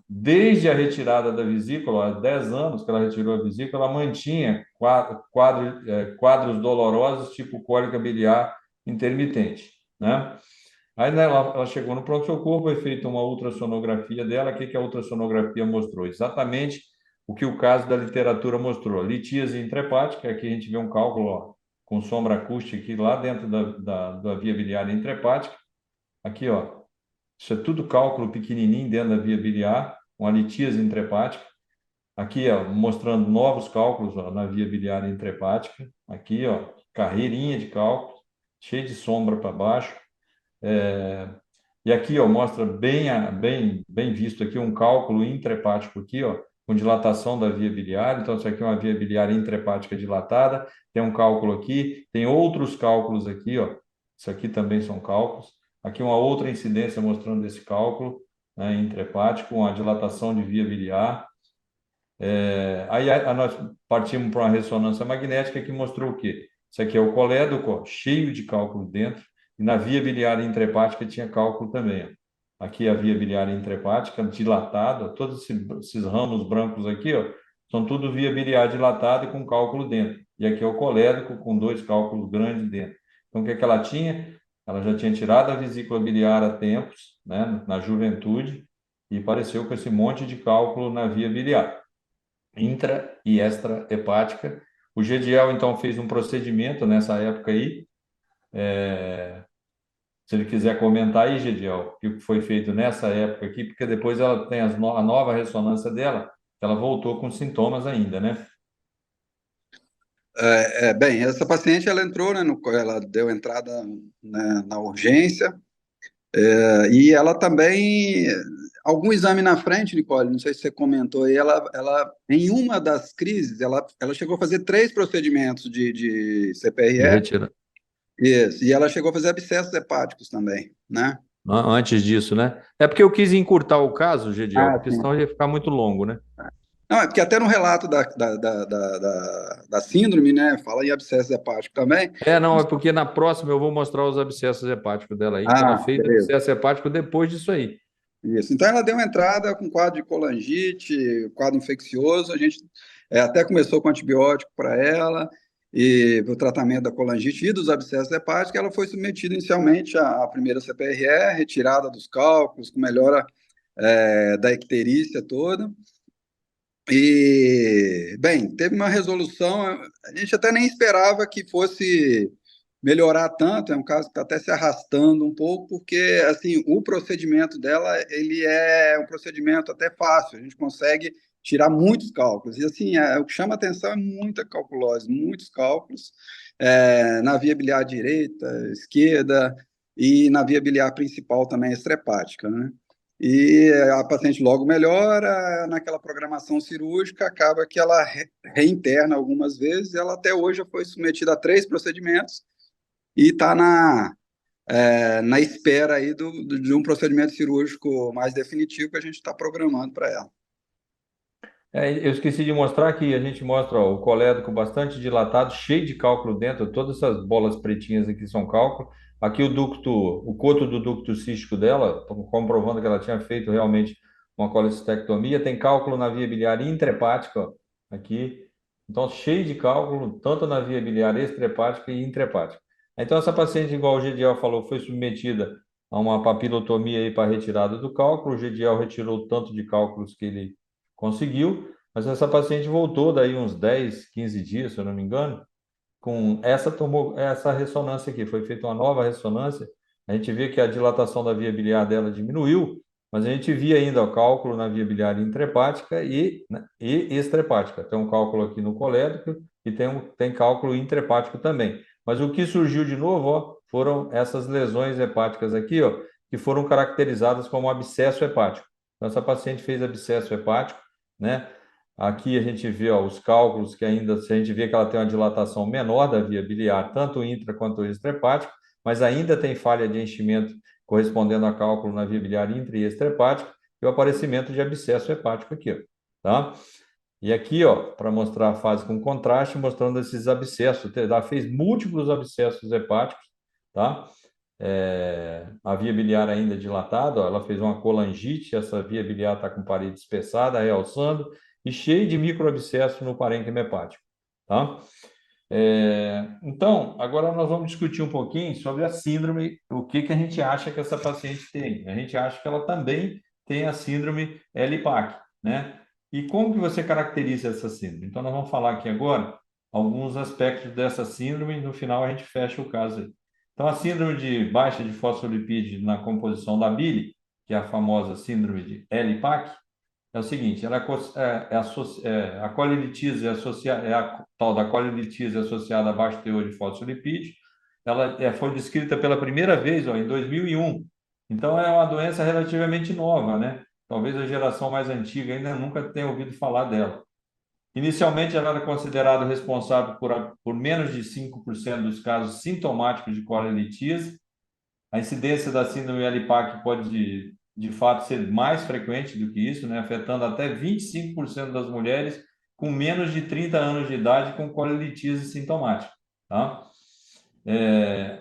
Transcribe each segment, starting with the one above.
Desde a retirada da vesícula, há 10 anos que ela retirou a vesícula, ela mantinha quadros dolorosos, tipo cólica biliar intermitente, né? Aí, né, ela chegou no pronto-socorro, foi feita uma ultrassonografia dela. O que que a ultrassonografia mostrou? Exatamente o que o caso da literatura mostrou. Litíase intrahepática, aqui a gente vê um cálculo, ó, com sombra acústica aqui lá dentro da via biliar intrahepática. Aqui, ó, isso é tudo cálculo pequenininho dentro da via biliar, uma litíase intrahepática. Aqui, ó, mostrando novos cálculos, ó, na via biliar intrahepática. Aqui, ó, carreirinha de cálculos, cheio de sombra para baixo. É, e aqui, ó, mostra bem visto aqui um cálculo intrahepático aqui, ó, com dilatação da via biliar. Então, isso aqui é uma via biliar intrahepática dilatada. Tem um cálculo aqui, tem outros cálculos aqui, ó. Isso aqui também são cálculos. Aqui uma outra incidência mostrando esse cálculo, né, intrahepático, uma dilatação de via biliar. Aí nós partimos para uma ressonância magnética que mostrou o quê? Isso aqui é o colédoco, ó, cheio de cálculo dentro, e na via biliar intrahepática tinha cálculo também. Ó. Aqui a via biliar intrahepática dilatada, ó, todos esses ramos brancos aqui, ó, são tudo via biliar dilatada e com cálculo dentro. E aqui é o colédoco com dois cálculos grandes dentro. Então, o que é que ela tinha? Ela já tinha tirado a vesícula biliar há tempos, né, na juventude, e apareceu com esse monte de cálculo na via biliar intra e extra-hepática. O GDL, então, fez um procedimento nessa época aí. Se ele quiser comentar aí, GDL, o que foi feito nessa época aqui, porque depois ela tem a nova ressonância dela, ela voltou com sintomas ainda, né? Bem, essa paciente ela entrou, né, ela deu entrada, né, na urgência, e ela também, algum exame na frente, Nicole, não sei se você comentou aí, ela em uma das crises, ela chegou a fazer 3 procedimentos de De CPRE, retira. isso, e ela chegou a fazer abscessos hepáticos também, né? Antes disso, né? É porque eu quis encurtar o caso, GDL, Ah, porque sim. senão ia ficar muito longo, né? Não, é porque até no relato da síndrome, né, fala em abscesso hepático também. Não, é porque na próxima eu vou mostrar os abscessos hepáticos dela aí, que ela Ah, fez beleza. abscesso hepático depois disso aí. Isso. Então ela deu uma entrada com quadro de colangite, quadro infeccioso. A gente até começou com antibiótico para ela e o tratamento da colangite e dos abscessos hepáticos. Ela foi submetida inicialmente à primeira CPRE, retirada dos cálculos, com melhora da icterícia toda. E, bem, teve uma resolução, a gente até nem esperava que fosse melhorar tanto, é um caso que está até se arrastando um pouco, porque, assim, o procedimento dela, ele é um procedimento até fácil, a gente consegue tirar muitos cálculos, e, assim, o que chama atenção é muita calculose, muitos cálculos, na via biliar direita, esquerda, e na via biliar principal também, extrahepática, né? E a paciente logo melhora, naquela programação cirúrgica, acaba que ela reinterna algumas vezes. Ela até hoje já foi submetida a 3 procedimentos e está na espera aí de um procedimento cirúrgico mais definitivo que a gente está programando para ela. Eu esqueci de mostrar aqui, a gente mostra ó, o colédoco bastante dilatado, cheio de cálculo dentro, todas essas bolas pretinhas aqui são cálculo. Aqui o coto do ducto cístico dela, comprovando que ela tinha feito realmente uma colecistectomia, tem cálculo na via biliar intrahepática, ó, aqui. Então, cheio de cálculo, tanto na via biliar extrahepática e intrahepática. Então, essa paciente, igual o GDL falou, foi submetida a uma papilotomia aí para retirada do cálculo. O GDL retirou o tanto de cálculos que ele conseguiu, mas essa paciente voltou daí uns 10, 15 dias, se eu não me engano, com essa ressonância aqui. Foi feita uma nova ressonância. A gente vê que a dilatação da via biliar dela diminuiu, mas a gente via ainda o cálculo na via biliar intrahepática e extrahepática. Tem um cálculo aqui no colédoco e tem cálculo intrahepático também. Mas o que surgiu de novo, ó, foram essas lesões hepáticas aqui, ó, que foram caracterizadas como abscesso hepático. Então, essa paciente fez abscesso hepático, né? Aqui a gente vê ó, os cálculos que ainda, se a gente vê que ela tem uma dilatação menor da via biliar, tanto intra quanto extrahepática, mas ainda tem falha de enchimento correspondendo a cálculo na via biliar intra e extrahepática e o aparecimento de abscesso hepático aqui, ó, tá? E aqui, ó, para mostrar a fase com contraste, mostrando esses abscessos, ela fez múltiplos abscessos hepáticos, tá? a via biliar ainda dilatada, ó, ela fez uma colangite, essa via biliar está com parede espessada, realçando, e cheio de microabscesso no parênquima hepático, tá? Então, agora nós vamos discutir um pouquinho sobre a síndrome, o que que a gente acha que essa paciente tem. A gente acha que ela também tem a síndrome LPAC, né? E como que você caracteriza essa síndrome? Então, nós vamos falar aqui agora alguns aspectos dessa síndrome e no final a gente fecha o caso aí. Então, a síndrome de baixa de fosfolipídio na composição da bile, que é a famosa síndrome de LPAC, é o seguinte, ela a colelitise é a tal da colelitise associada a baixo teor de fosfolipídio. Ela foi descrita pela primeira vez, ó, em 2001. Então, é uma doença relativamente nova, né? Talvez a geração mais antiga ainda nunca tenha ouvido falar dela. Inicialmente, ela era considerada responsável por menos de 5% dos casos sintomáticos de colelitise. A incidência da síndrome LPAC pode, de fato, ser mais frequente do que isso, né? Afetando até 25% das mulheres com menos de 30 anos de idade com colelitise sintomática, tá?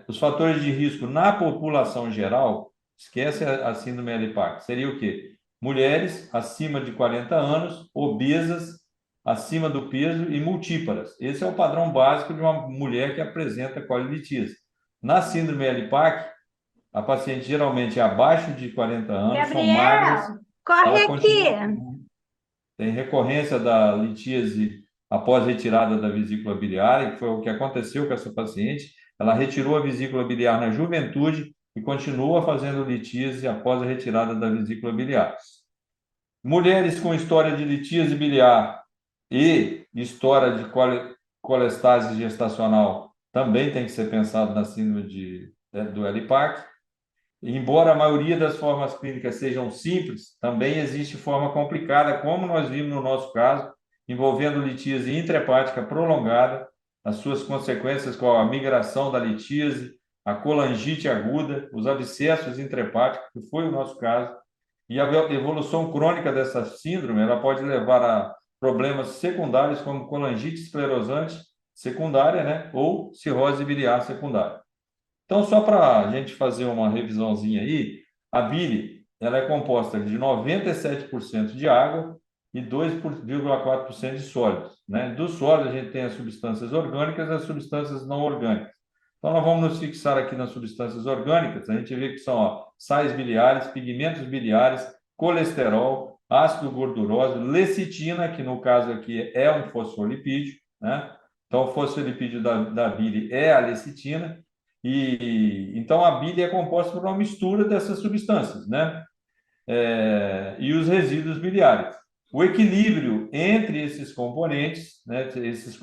Os fatores de risco na população geral, esquece a síndrome LPAC, seria o quê? Mulheres acima de 40 anos, obesas, acima do peso e multíparas. Esse é o padrão básico de uma mulher que apresenta colelitise. Na síndrome LPAC, a paciente geralmente é abaixo de 40 anos, são magras, Gabriel, corre ela aqui. continua tem recorrência da litíase após retirada da vesícula biliar, que foi o que aconteceu com essa paciente. Ela retirou a vesícula biliar na juventude e continua fazendo litíase após a retirada da vesícula biliar. Mulheres com história de litíase biliar e história de colestase gestacional também tem que ser pensado na síndrome do LPAC. Embora a maioria das formas clínicas sejam simples, também existe forma complicada, como nós vimos no nosso caso, envolvendo litíase intrahepática prolongada, as suas consequências com a migração da litíase, a colangite aguda, os abscessos intrahepáticos, que foi o nosso caso, e a evolução crônica dessa síndrome, ela pode levar a problemas secundários como colangite esclerosante secundária, né, ou cirrose biliar secundária. Então, só para a gente fazer uma revisãozinha aí, a bile ela é composta de 97% de água e 2,4% de sólidos, né? Dos sólidos, a gente tem as substâncias orgânicas e as substâncias não orgânicas. Então, nós vamos nos fixar aqui nas substâncias orgânicas. A gente vê que são ó, sais biliares, pigmentos biliares, colesterol, ácido gorduroso, lecitina, que no caso aqui é um fosfolipídio, né? Então, o fosfolipídio da bile é a lecitina. Então, a bile é composta por uma mistura dessas substâncias, né? E os resíduos biliares. O equilíbrio entre esses componentes, né, esses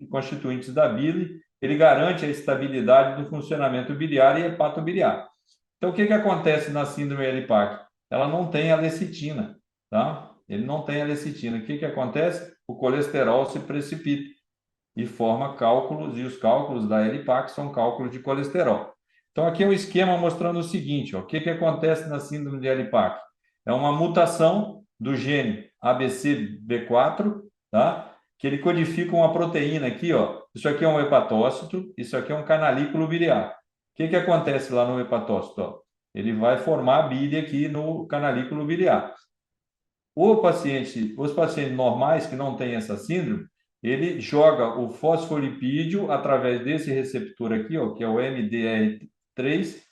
constituintes da bile, ele garante a estabilidade do funcionamento biliar e hepatobiliar. Então, o que acontece na síndrome LPAC? Ela não tem a lecitina, tá? Ele não tem a lecitina. O que acontece? O colesterol se precipita e forma cálculos, e os cálculos da LPAC são cálculos de colesterol. Então, aqui é um esquema mostrando o seguinte, ó, o que acontece na síndrome de LPAC? É uma mutação do gene ABCB4, tá? Que ele codifica uma proteína aqui, ó. Isso aqui é um hepatócito, isso aqui é um canalículo biliar. O que acontece lá no hepatócito? Ó? Ele vai formar bile aqui no canalículo biliar. Os pacientes normais que não têm essa síndrome, ele joga o fosfolipídio através desse receptor aqui, ó, que é o MDR3,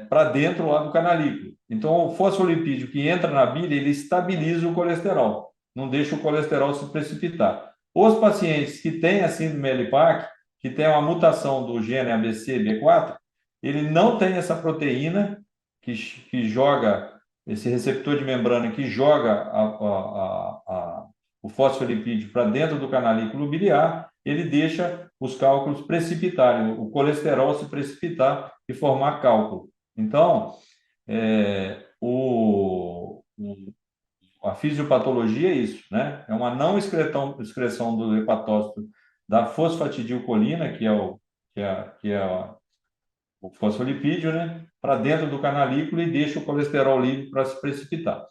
para dentro lá do canalículo. Então, o fosfolipídio que entra na bile, ele estabiliza o colesterol, não deixa o colesterol se precipitar. Os pacientes que têm a síndrome LPAC, que tem uma mutação do gene ABCB4, ele não tem essa proteína que joga, esse receptor de membrana que joga o fosfolipídio para dentro do canalículo biliar, ele deixa os cálculos precipitarem, o colesterol se precipitar e formar cálculo. Então, a fisiopatologia é isso, né? É uma não excreção do hepatócito da fosfatidilcolina, o fosfolipídio, né? Para dentro do canalículo e deixa o colesterol livre para se precipitar.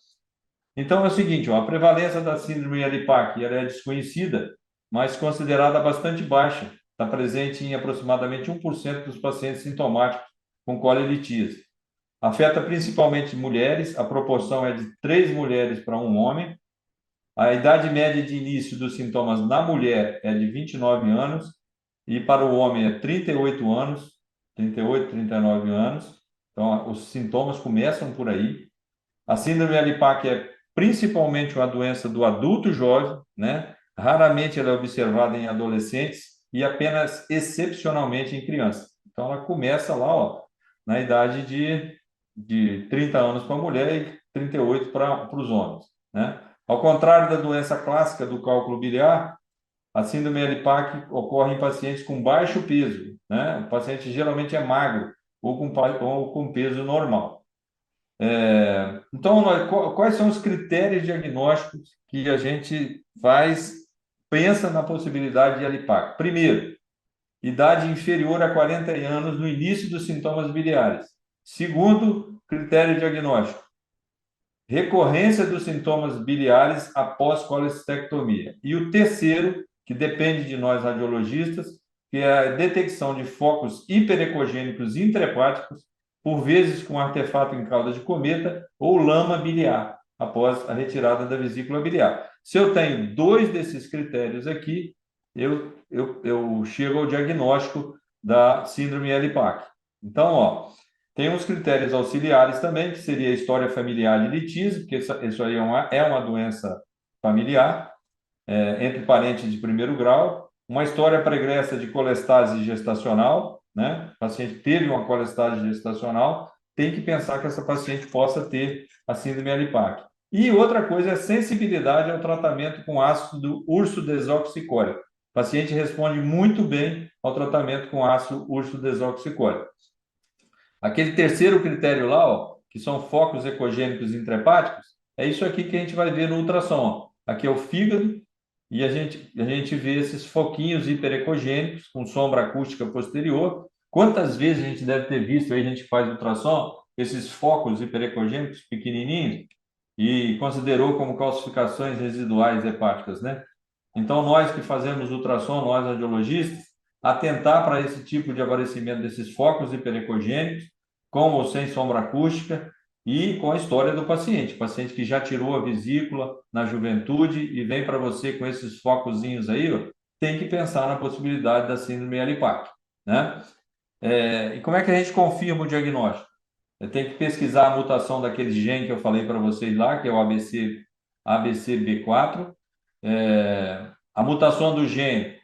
Então, é o seguinte, ó, a prevalência da síndrome LPAC ela é desconhecida, mas considerada bastante baixa. Está presente em aproximadamente 1% dos pacientes sintomáticos com colelitíase. Afeta principalmente mulheres, a proporção é de 3 mulheres para um homem. A idade média de início dos sintomas na mulher é de 29 anos e para o homem é 38 anos, 38, 39 anos. Então, os sintomas começam por aí. A síndrome Alipac é principalmente uma doença do adulto jovem, né? Raramente ela é observada em adolescentes e apenas excepcionalmente em crianças. Então, ela começa lá, ó, na idade de 30 anos para a mulher e 38 para os homens, né? Ao contrário da doença clássica do cálculo biliar, a síndrome Alipac ocorre em pacientes com baixo peso, né? O paciente geralmente é magro ou com peso normal. Então, quais são os critérios diagnósticos que a gente pensa na possibilidade de Alipac? Primeiro, idade inferior a 40 anos no início dos sintomas biliares. Segundo, critério diagnóstico, recorrência dos sintomas biliares após colestectomia. E o terceiro, que depende de nós radiologistas, que é a detecção de focos hiperecogênicos intrahepáticos, por vezes com artefato em cauda de cometa ou lama biliar, após a retirada da vesícula biliar. Se eu tenho 2 desses critérios aqui, eu chego ao diagnóstico da síndrome Alipac. Então, ó, tem uns critérios auxiliares também, que seria a história familiar de litíase, porque isso aí é uma doença familiar, entre parentes de primeiro grau, uma história pregressa de colestase gestacional, né? O paciente teve uma colestase gestacional, tem que pensar que essa paciente possa ter a síndrome Alipac. E outra coisa é sensibilidade ao tratamento com ácido urso-desoxicólico. O paciente responde muito bem ao tratamento com ácido urso-desoxicólico. Aquele terceiro critério lá, ó, que são focos ecogênicos intrahepáticos, é isso aqui que a gente vai ver no ultrassom. Ó. Aqui é o fígado e a gente vê esses foquinhos hiperecogênicos com sombra acústica posterior. Quantas vezes a gente deve ter visto, aí a gente faz ultrassom, esses focos hiperecogênicos pequenininhos e considerou como calcificações residuais hepáticas, né? Então, nós que fazemos ultrassom, nós radiologistas, atentar para esse tipo de aparecimento desses focos hiperecogênicos, com ou sem sombra acústica, e com a história do paciente. Paciente que já tirou a vesícula na juventude e vem para você com esses focozinhos aí, ó, tem que pensar na possibilidade da síndrome Alipac, né? E como é que a gente confirma o diagnóstico? Tem que pesquisar a mutação daquele gene que eu falei para vocês lá, que é o ABCB4. A mutação do gene,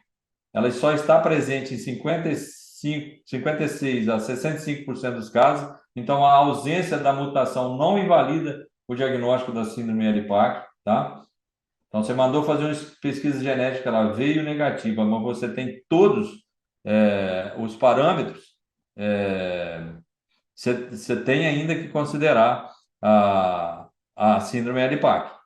ela só está presente em 56 a 65% dos casos, então a ausência da mutação não invalida o diagnóstico da síndrome Alipac, tá? Então você mandou fazer uma pesquisa genética, ela veio negativa, mas você tem todos os parâmetros, você tem ainda que considerar a síndrome Alipac.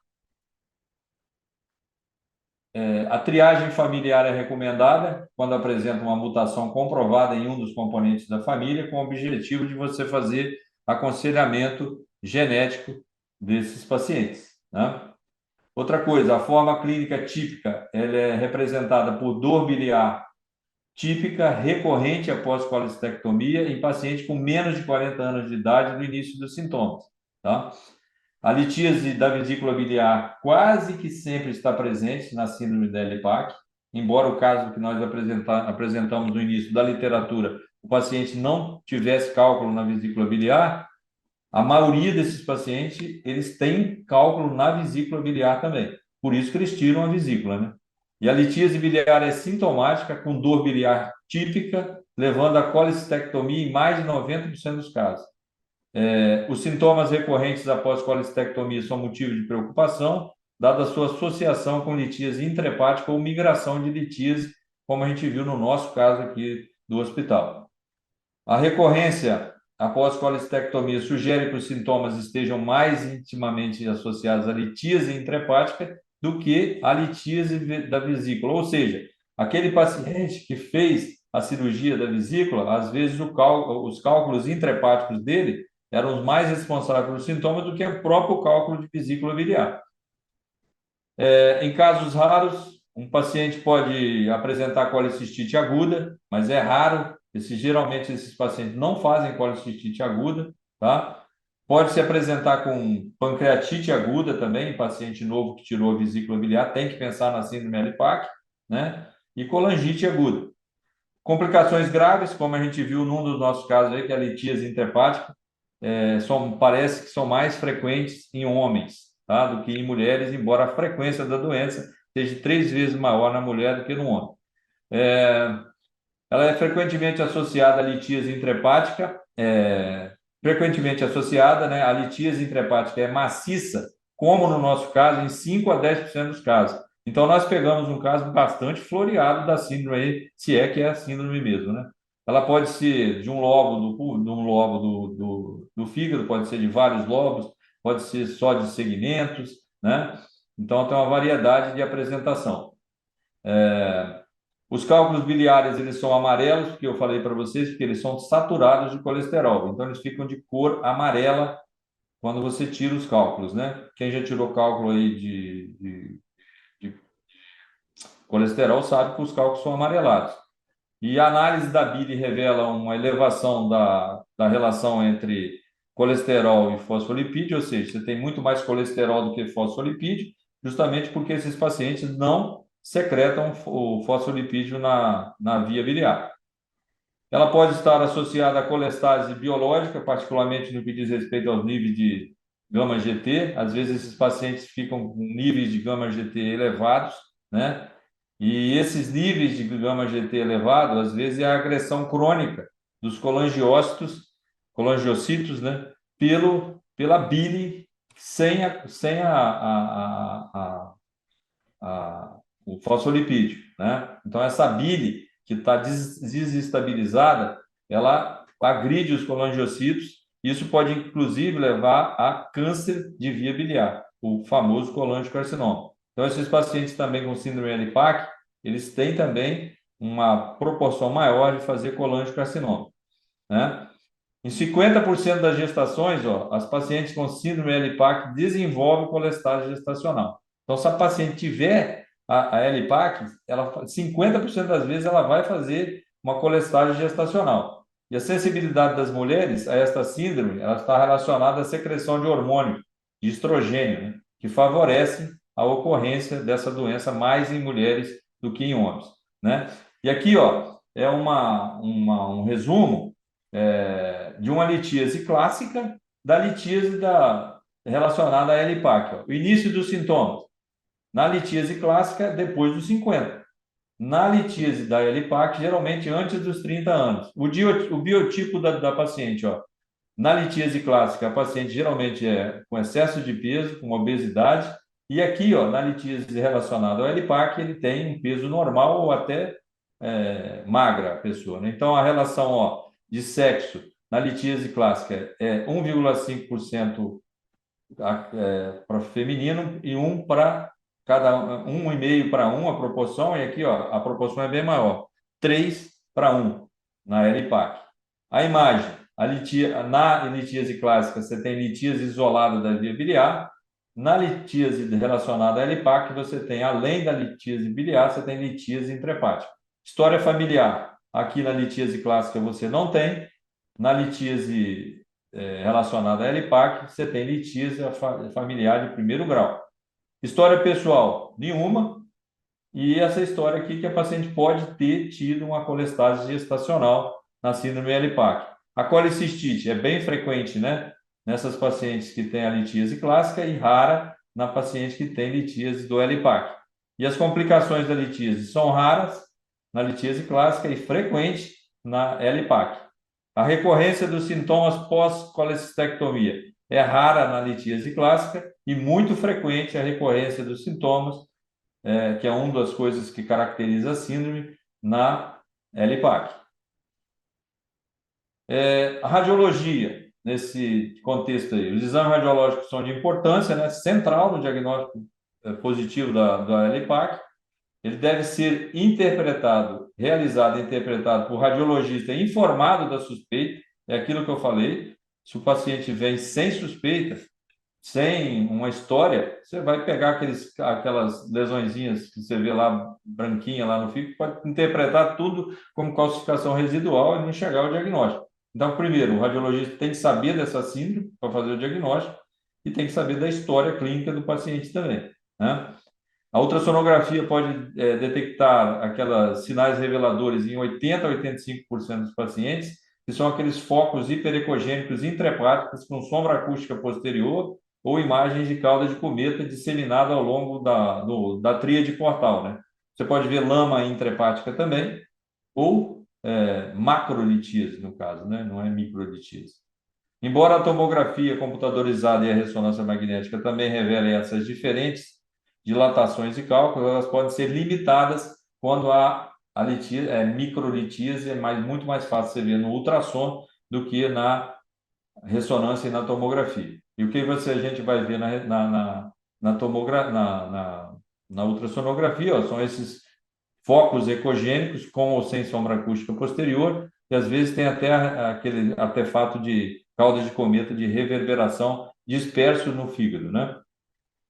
A triagem familiar é recomendada quando apresenta uma mutação comprovada em um dos componentes da família, com o objetivo de você fazer aconselhamento genético desses pacientes, né? Outra coisa, a forma clínica típica, ela é representada por dor biliar típica recorrente após colestectomia em paciente com menos de 40 anos de idade no início dos sintomas, tá? A litíase da vesícula biliar quase que sempre está presente na síndrome da Alipac, embora o caso que nós apresentamos no início da literatura, o paciente não tivesse cálculo na vesícula biliar, a maioria desses pacientes, eles têm cálculo na vesícula biliar também. Por isso que eles tiram a vesícula, né? E a litíase biliar é sintomática, com dor biliar típica, levando a colestectomia em mais de 90% dos casos. Os sintomas recorrentes após colestectomia são motivo de preocupação, dada a sua associação com litíase intrahepática ou migração de litíase, como a gente viu no nosso caso aqui do hospital. A recorrência após colestectomia sugere que os sintomas estejam mais intimamente associados à litíase intrahepática do que à litíase da vesícula, ou seja, aquele paciente que fez a cirurgia da vesícula, às vezes os cálculos intrahepáticos dele eram os mais responsáveis pelos sintomas do que o próprio cálculo de vesícula biliar. Em casos raros, um paciente pode apresentar colecistite aguda, mas é raro Geralmente, esses pacientes não fazem colicistite aguda, tá? Pode se apresentar com pancreatite aguda também, paciente novo que tirou a vesícula biliar, tem que pensar na síndrome Elipac, né? E colangite aguda. Complicações graves, como a gente viu num dos nossos casos aí, que é a litíase intrahepática, parece que são mais frequentes em homens, tá? Do que em mulheres, embora a frequência da doença seja 3 vezes maior na mulher do que no homem. Ela é frequentemente associada à litíase intrahepática, frequentemente associada, né? A litíase intrahepática é maciça, como no nosso caso, em 5 a 10% dos casos. Então, nós pegamos um caso bastante floreado da síndrome aí, se é que é a síndrome mesmo, né? Ela pode ser de um lobo do fígado, pode ser de vários lobos, pode ser só de segmentos, né? Então, tem uma variedade de apresentação. Os cálculos biliares, eles são amarelos, que eu falei para vocês, porque eles são saturados de colesterol. Então, eles ficam de cor amarela quando você tira os cálculos, né? Quem já tirou cálculo aí de colesterol sabe que os cálculos são amarelados. E a análise da bile revela uma elevação da relação entre colesterol e fosfolipídio, ou seja, você tem muito mais colesterol do que fosfolipídio, justamente porque esses pacientes não secretam o fosfolipídio na via biliar. Ela pode estar associada à colestase biológica, particularmente no que diz respeito aos níveis de gama-GT. Às vezes, esses pacientes ficam com níveis de gama-GT elevados, né? E esses níveis de gama-GT elevado, às vezes, é a agressão crônica dos colangiocitos, né? Pela bile sem o fosfolipídio, né? Então, essa bile que está desestabilizada, ela agride os colangiocitos. Isso pode, inclusive, levar a câncer de via biliar, o famoso colangiocarcinoma. Então, esses pacientes também com síndrome Elipac, eles têm também uma proporção maior de fazer colangiocarcinoma, né? Em 50% das gestações, as pacientes com síndrome Elipac desenvolvem colestase gestacional. Então, se a paciente tiver a Elipac, 50% das vezes ela vai fazer uma colestase gestacional. E a sensibilidade das mulheres a esta síndrome, ela está relacionada à secreção de hormônio, de estrogênio, né, que favorece a ocorrência dessa doença mais em mulheres do que em homens, né? E aqui, é um resumo de uma litíase clássica da litíase relacionada à Elipac. O início dos sintomas. Na litíase clássica, depois dos 50. Na litíase da Elipac, geralmente antes dos 30 anos. O biotipo da paciente, na litíase clássica, a paciente geralmente é com excesso de peso, com obesidade, e aqui, na litíase relacionada ao Elipac, ele tem um peso normal ou até magra a pessoa, né? Então, a relação, de sexo na litíase clássica é 1,5% para feminino e 1 para cada 1,5 para 1 a proporção, e aqui, a proporção é bem maior, 3 para 1 na Elipac. A imagem, na litíase clássica, você tem litíase isolada da via biliar. Na litíase relacionada à Elipac, você tem, além da litíase biliar, você tem litíase intrahepática. História familiar, aqui na litíase clássica você não tem. Na litíase relacionada à Elipac, você tem litíase familiar de primeiro grau. História pessoal, nenhuma. E essa história aqui que a paciente pode ter tido uma colestase gestacional na síndrome Elipac. A colicistite é bem frequente, né? Nessas pacientes que têm a litíase clássica e rara na paciente que tem litíase do Elipac. E as complicações da litíase são raras na litíase clássica e frequente na Elipac. A recorrência dos sintomas pós-colecistectomia é rara na litíase clássica e muito frequente a recorrência dos sintomas, que é uma das coisas que caracteriza a síndrome, na Elipac. A radiologia, nesse contexto aí, os exames radiológicos são de importância, né, central no diagnóstico positivo da Elipac. Ele deve ser realizado e interpretado por radiologista informado da suspeita, é aquilo que eu falei. Se o paciente vem sem suspeita, sem uma história, você vai pegar aquelas lesõezinhas que você vê lá, branquinha lá no fígado, pode interpretar tudo como calcificação residual e não chegar ao diagnóstico. Então, primeiro, o radiologista tem que saber dessa síndrome para fazer o diagnóstico e tem que saber da história clínica do paciente também, né? A ultrassonografia pode detectar aquelas sinais reveladores em 80 a 85% dos pacientes, que são aqueles focos hiperecogênicos intrahepáticos com sombra acústica posterior ou imagens de cauda de cometa disseminada ao longo da tríade portal, né? Você pode ver lama intrahepática também, ou macrolitíase, no caso, né? Não é microlitíase. Embora a tomografia computadorizada e a ressonância magnética também revelem essas diferentes dilatações e cálculos, elas podem ser limitadas quando a microlitíase é muito mais fácil você ver no ultrassom do que na ressonância e na tomografia. E o que a gente vai ver na ultrassonografia, ó, são esses focos ecogênicos com ou sem sombra acústica posterior, e às vezes tem até aquele artefato de cauda de cometa de reverberação disperso no fígado, né?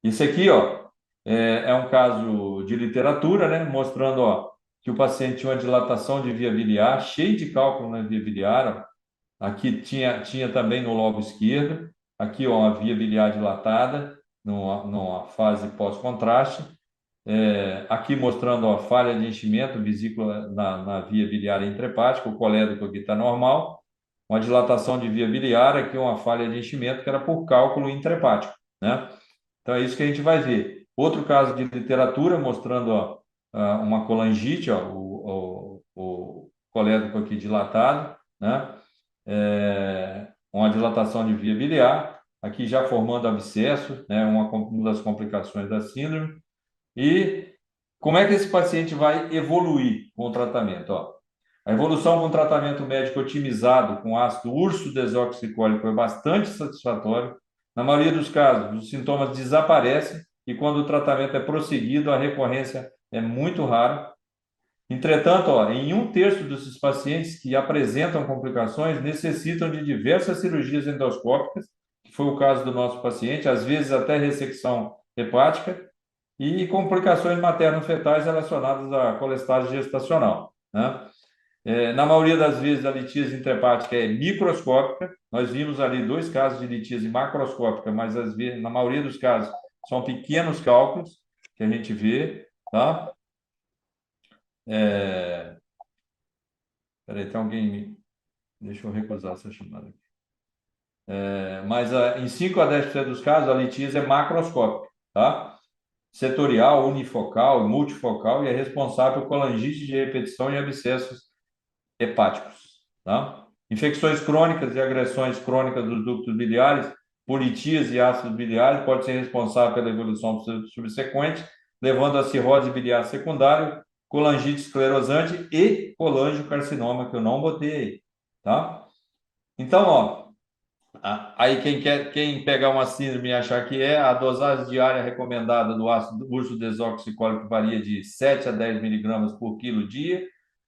Isso aqui, ó, é um caso de literatura, né, mostrando, ó, que o paciente tinha uma dilatação de via biliar, cheio de cálculo na via biliar, ó. Aqui tinha também no lobo esquerdo, aqui, ó, a via biliar dilatada, numa fase pós-contraste, aqui mostrando a falha de enchimento, vesícula na via biliar intrahepática, o colédoco aqui está normal, uma dilatação de via biliar, aqui uma falha de enchimento que era por cálculo intrahepático, né? Então é isso que a gente vai ver. Outro caso de literatura mostrando, ó, uma colangite, ó, o colédoco aqui dilatado, né? Uma dilatação de via biliar, aqui já formando abscesso, né? Uma das complicações da síndrome. E como é que esse paciente vai evoluir com o tratamento? Ó, a evolução com o tratamento médico otimizado com ácido urso desoxicólico é bastante satisfatório. Na maioria dos casos, os sintomas desaparecem e quando o tratamento é prosseguido, a recorrência é muito rara. Entretanto, ó, em 1/3 desses pacientes que apresentam complicações necessitam de diversas cirurgias endoscópicas, que foi o caso do nosso paciente, às vezes até ressecção hepática, e complicações materno-fetais relacionadas à colestase gestacional, né? Na maioria das vezes, a litíase intrahepática é microscópica. Nós vimos ali 2 casos de litíase macroscópica, mas às vezes, na maioria dos casos são pequenos cálculos que a gente vê, tá? Peraí, tem alguém... Deixa eu recusar essa chamada aqui. Mas em 5 a 10% dos casos, a litíase é macroscópica, tá? Setorial, unifocal, multifocal e é responsável por colangite de repetição e abscessos hepáticos, tá? Infecções crônicas e agressões crônicas dos ductos biliares, politias e ácidos biliares pode ser responsável pela evolução subsequente, levando a cirrose biliar secundária, colangite esclerosante e colangiocarcinoma, que eu não botei aí, tá? Então, ó, aí quem pegar uma síndrome e achar que a dosagem diária recomendada do ácido urso desoxicólico varia de 7 a 10 miligramas por quilo dia,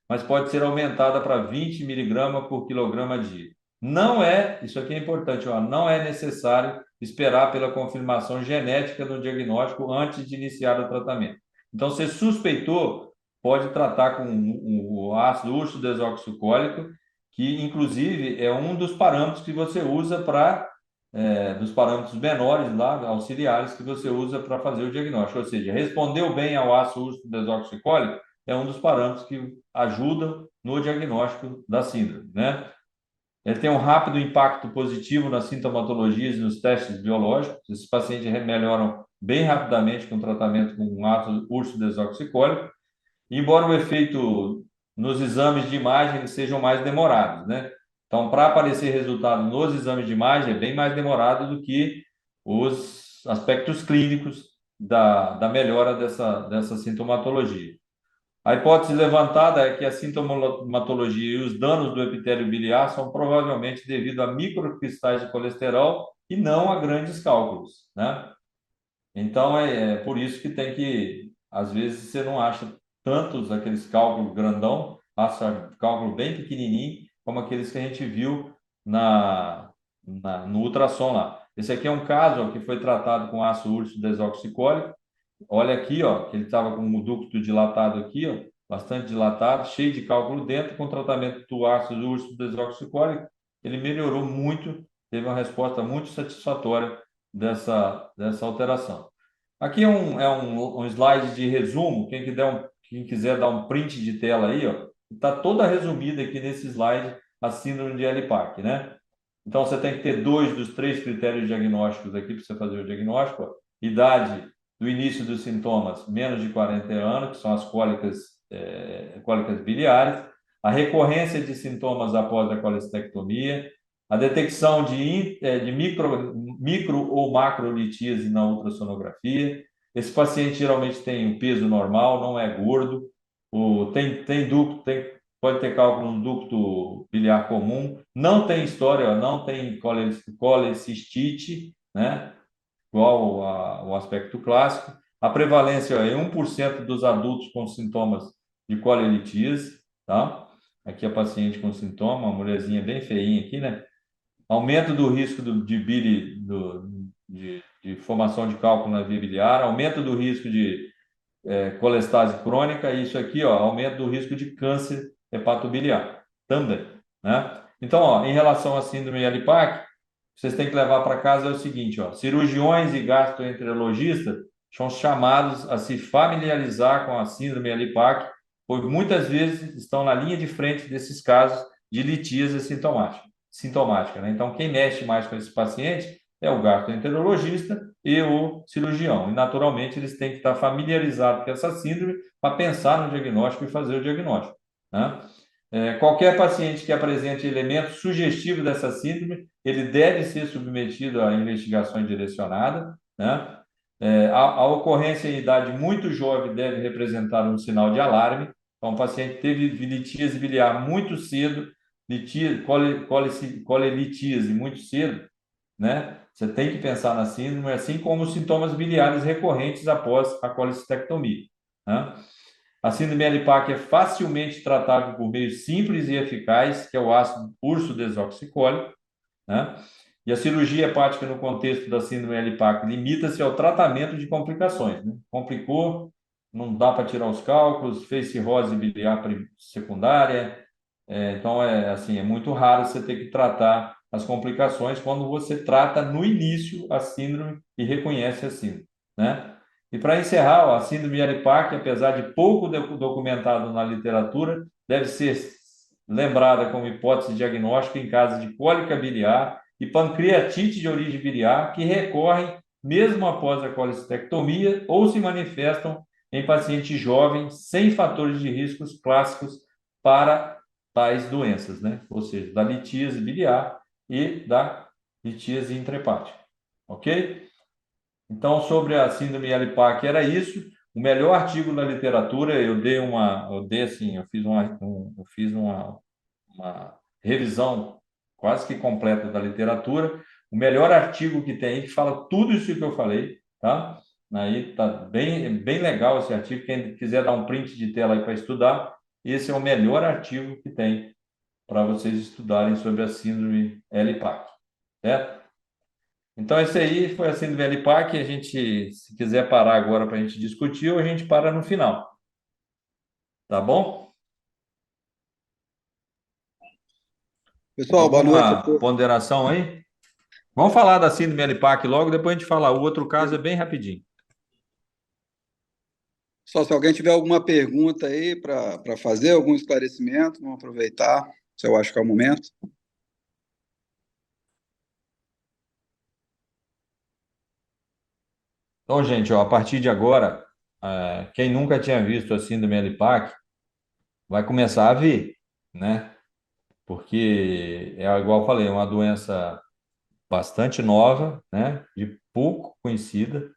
mas pode ser aumentada para 20 miligramas por quilograma dia. Não é, isso aqui é importante, ó, não é necessário esperar pela confirmação genética no diagnóstico antes de iniciar o tratamento. Então, se suspeitou, pode tratar com o ácido urso desoxicólico, que inclusive é um dos parâmetros que você usa dos parâmetros menores lá, auxiliares, que você usa para fazer o diagnóstico. Ou seja, respondeu bem ao ácido urso desoxicólico é um dos parâmetros que ajudam no diagnóstico da síndrome, né? Ele tem um rápido impacto positivo nas sintomatologias e nos testes biológicos. Esses pacientes melhoram bem rapidamente com o tratamento com ácido urso desoxicólico, embora o efeito nos exames de imagem eles sejam mais demorados, né? Então, para aparecer resultado nos exames de imagem, é bem mais demorado do que os aspectos clínicos da melhora dessa sintomatologia. A hipótese levantada é que a sintomatologia e os danos do epitélio biliar são provavelmente devido a microcristais de colesterol e não a grandes cálculos, né? Então, é por isso que tem que, às vezes, você não acha tantos aqueles cálculos grandão, acha cálculo bem pequenininho, como aqueles que a gente viu no ultrassom lá. Esse aqui é um caso, ó, que foi tratado com ácido úrico desoxicólico. Olha aqui, ó, que ele estava com o ducto dilatado aqui, ó, bastante dilatado, cheio de cálculo dentro, com tratamento do ácido úrico desoxicólico, ele melhorou muito, teve uma resposta muito satisfatória dessa alteração. Aqui é um slide de resumo, quem quiser dar um print de tela aí, ó, está toda resumida aqui nesse slide a síndrome de LPAC, né? Então, você tem que ter dois dos três critérios diagnósticos aqui para você fazer o diagnóstico, ó. Idade do início dos sintomas, menos de 40 anos, que são as cólicas biliares, a recorrência de sintomas após a colecistectomia, a detecção de micro ou macrolitíase na ultrassonografia. Esse paciente geralmente tem um peso normal, não é gordo, pode ter cálculo no ducto biliar comum, não tem história, não tem colecistite, né? Igual ao aspecto clássico. A prevalência é 1% dos adultos com sintomas de colelitíase, tá? Aqui a paciente com sintoma, uma mulherzinha bem feinha aqui, né? Aumento do risco de formação de cálculo na via biliar, aumento do risco de colestase crônica, e isso aqui, ó, aumento do risco de câncer hepatobiliar também, né? Então, ó, em relação à síndrome LPAC, vocês têm que levar para casa é o seguinte, ó, cirurgiões e gastroenterologistas são chamados a se familiarizar com a síndrome LPAC, pois muitas vezes estão na linha de frente desses casos de litíase sintomática, né? Então, quem mexe mais com esse paciente é o gastroenterologista e o cirurgião. E, naturalmente, eles têm que estar familiarizados com essa síndrome para pensar no diagnóstico e fazer o diagnóstico, né? Qualquer paciente que apresente elementos sugestivos dessa síndrome, ele deve ser submetido a investigações direcionadas, né? A ocorrência em idade muito jovem deve representar um sinal de alarme. Então, o paciente teve litíase biliar muito cedo, colelitíase muito cedo, né? Você tem que pensar na síndrome, assim como os sintomas biliares recorrentes após a colecistectomia, né? A síndrome LPAC é facilmente tratável por meio simples e eficaz, que é o ácido urso desoxicólico, né? E a cirurgia hepática no contexto da síndrome LPAC limita-se ao tratamento de complicações, né? Complicou, não dá para tirar os cálculos, fez cirrose biliar secundária, então assim, é muito raro você ter que tratar as complicações quando você trata no início a síndrome e reconhece a síndrome, né? E para encerrar, ó, a síndrome LPAC, apesar de pouco documentado na literatura, deve ser lembrada como hipótese diagnóstica em casos de cólica biliar e pancreatite de origem biliar que recorrem mesmo após a colecistectomia ou se manifestam em pacientes jovens sem fatores de riscos clássicos para tais doenças, né? Ou seja, da litíase biliar e da litíase intrahepática, ok? Então, sobre a síndrome LPAC era isso. O melhor artigo na literatura, eu fiz uma revisão quase que completa da literatura. O melhor artigo que tem aí que fala tudo isso que eu falei, tá? Aí tá bem legal esse artigo. Quem quiser dar um print de tela aí para estudar, esse é o melhor artigo que tem para vocês estudarem sobre a síndrome LPAC, certo? Então, esse aí foi a síndrome LPAC. A gente, se quiser parar agora para a gente discutir, ou a gente para no final, tá bom? Pessoal, boa noite a Alguma todos. ponderação aí? Vamos falar da síndrome LPAC logo, depois a gente fala. O outro caso é bem rapidinho. Só se alguém tiver alguma pergunta aí para fazer, algum esclarecimento, vamos aproveitar, se eu acho que é o momento. Então, gente, ó, a partir de agora, quem nunca tinha visto a síndrome LPAC vai começar a ver, né? Porque é igual eu falei, é uma doença bastante nova, né? De pouco conhecida.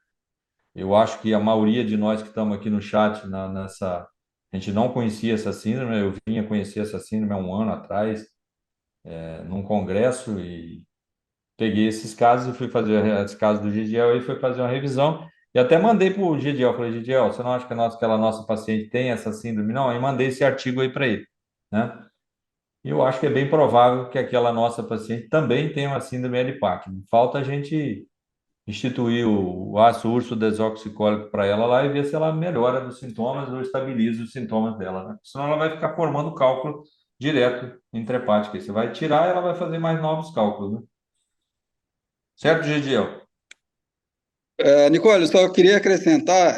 Eu acho que a maioria de nós que estamos aqui no chat, a gente não conhecia essa síndrome. Eu vinha conhecer essa síndrome há um ano atrás, num congresso, e peguei esses casos e fui fazer esse caso do Gidiel e fui fazer uma revisão. E até mandei para o Gidiel, falei, Gidiel, você não acha que aquela nossa paciente tem essa síndrome? Não, aí mandei esse artigo aí para ele, né? E eu acho que é bem provável que aquela nossa paciente também tenha uma síndrome hepática. Falta a gente instituir o ácido urso desoxicólico para ela lá e ver se ela melhora dos sintomas ou estabiliza os sintomas dela, né? Senão ela vai ficar formando cálculo direto intrahepático. Aí você vai tirar e ela vai fazer mais novos cálculos, né? Certo, Gidiel? Nicole, eu só queria acrescentar,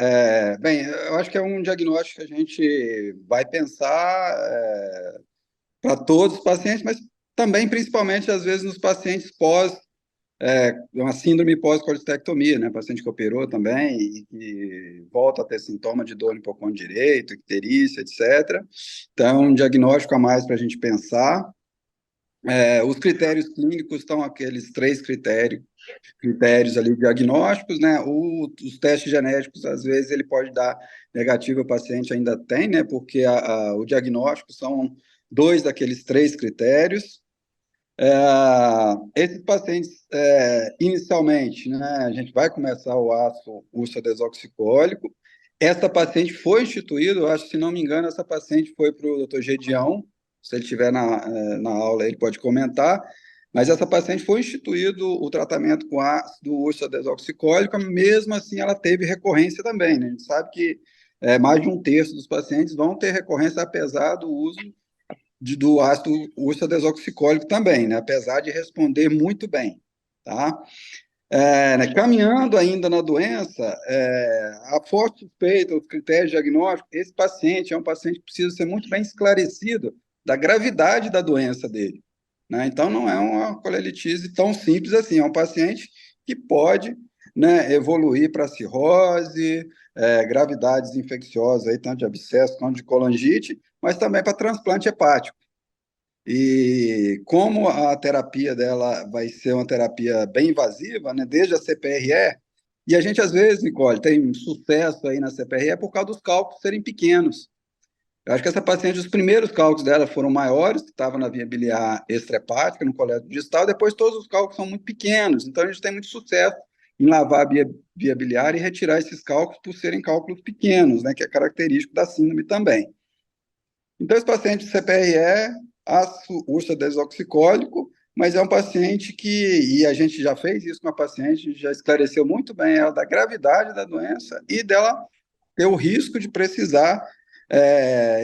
bem, eu acho que é um diagnóstico que a gente vai pensar para todos os pacientes, mas também, principalmente, às vezes, nos pacientes uma síndrome pós-colestectomia, né? Paciente que operou também e que volta a ter sintoma de dor no pulmão direito, icterícia, etc. Então, é um diagnóstico a mais para a gente pensar. Os critérios clínicos estão aqueles três critérios ali diagnósticos, né? Os testes genéticos, às vezes, ele pode dar negativo, o paciente ainda tem, né? Porque o diagnóstico são dois daqueles três critérios. Esses pacientes, inicialmente, né, a gente vai começar o ácido ursodesoxicólico. Essa paciente foi instituída, eu acho, se não me engano, essa paciente foi para o doutor Gedião, se ele estiver na aula, ele pode comentar, mas essa paciente foi instituído o tratamento com ácido ursodesoxicólico, mesmo assim ela teve recorrência também, né? A gente sabe que mais de um terço dos pacientes vão ter recorrência apesar do uso do ácido ursodesoxicólico também, né? Apesar de responder muito bem, tá? Né, caminhando ainda na doença, a forte suspeita, os critérios diagnósticos, esse paciente é um paciente que precisa ser muito bem esclarecido da gravidade da doença dele, né? Então, não é uma colelitise tão simples assim, é um paciente que pode, né, evoluir para cirrose, gravidades infecciosas, aí, tanto de abscesso quanto de colangite, mas também para transplante hepático. E como a terapia dela vai ser uma terapia bem invasiva, né, desde a CPRE, e a gente às vezes, Nicole, tem sucesso aí na CPRE por causa dos cálculos serem pequenos. Eu acho que essa paciente, os primeiros cálculos dela foram maiores, que estava na via biliar extrahepática, no colégio distal, depois todos os cálculos são muito pequenos, então a gente tem muito sucesso em lavar a via biliar e retirar esses cálculos por serem cálculos pequenos, né, que é característico da síndrome também. Então, esse paciente de CPRE, ácido ursodesoxicólico, mas é um paciente e a gente já fez isso com a paciente, já esclareceu muito bem ela da gravidade da doença e dela ter o risco de precisar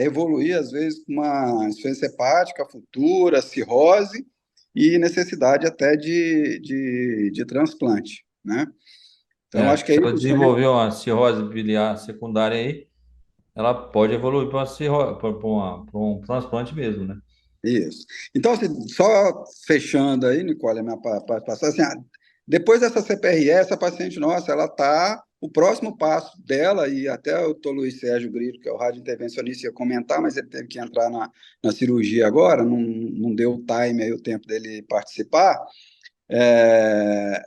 evoluir, às vezes, com uma insuficiência hepática futura, cirrose e necessidade até de transplante, né? Então, acho que é Se ela isso. desenvolver uma cirrose biliar secundária aí, ela pode evoluir para para um transplante mesmo, né? Isso. Então, assim, só fechando aí, Nicole, a minha participação, assim, depois dessa CPRE, essa paciente nossa, ela está, o próximo passo dela, e até o doutor Luiz Sérgio Grito, que é o radiointervencionista, ia comentar, mas ele teve que entrar na cirurgia agora, não deu o time aí, o tempo dele participar, é,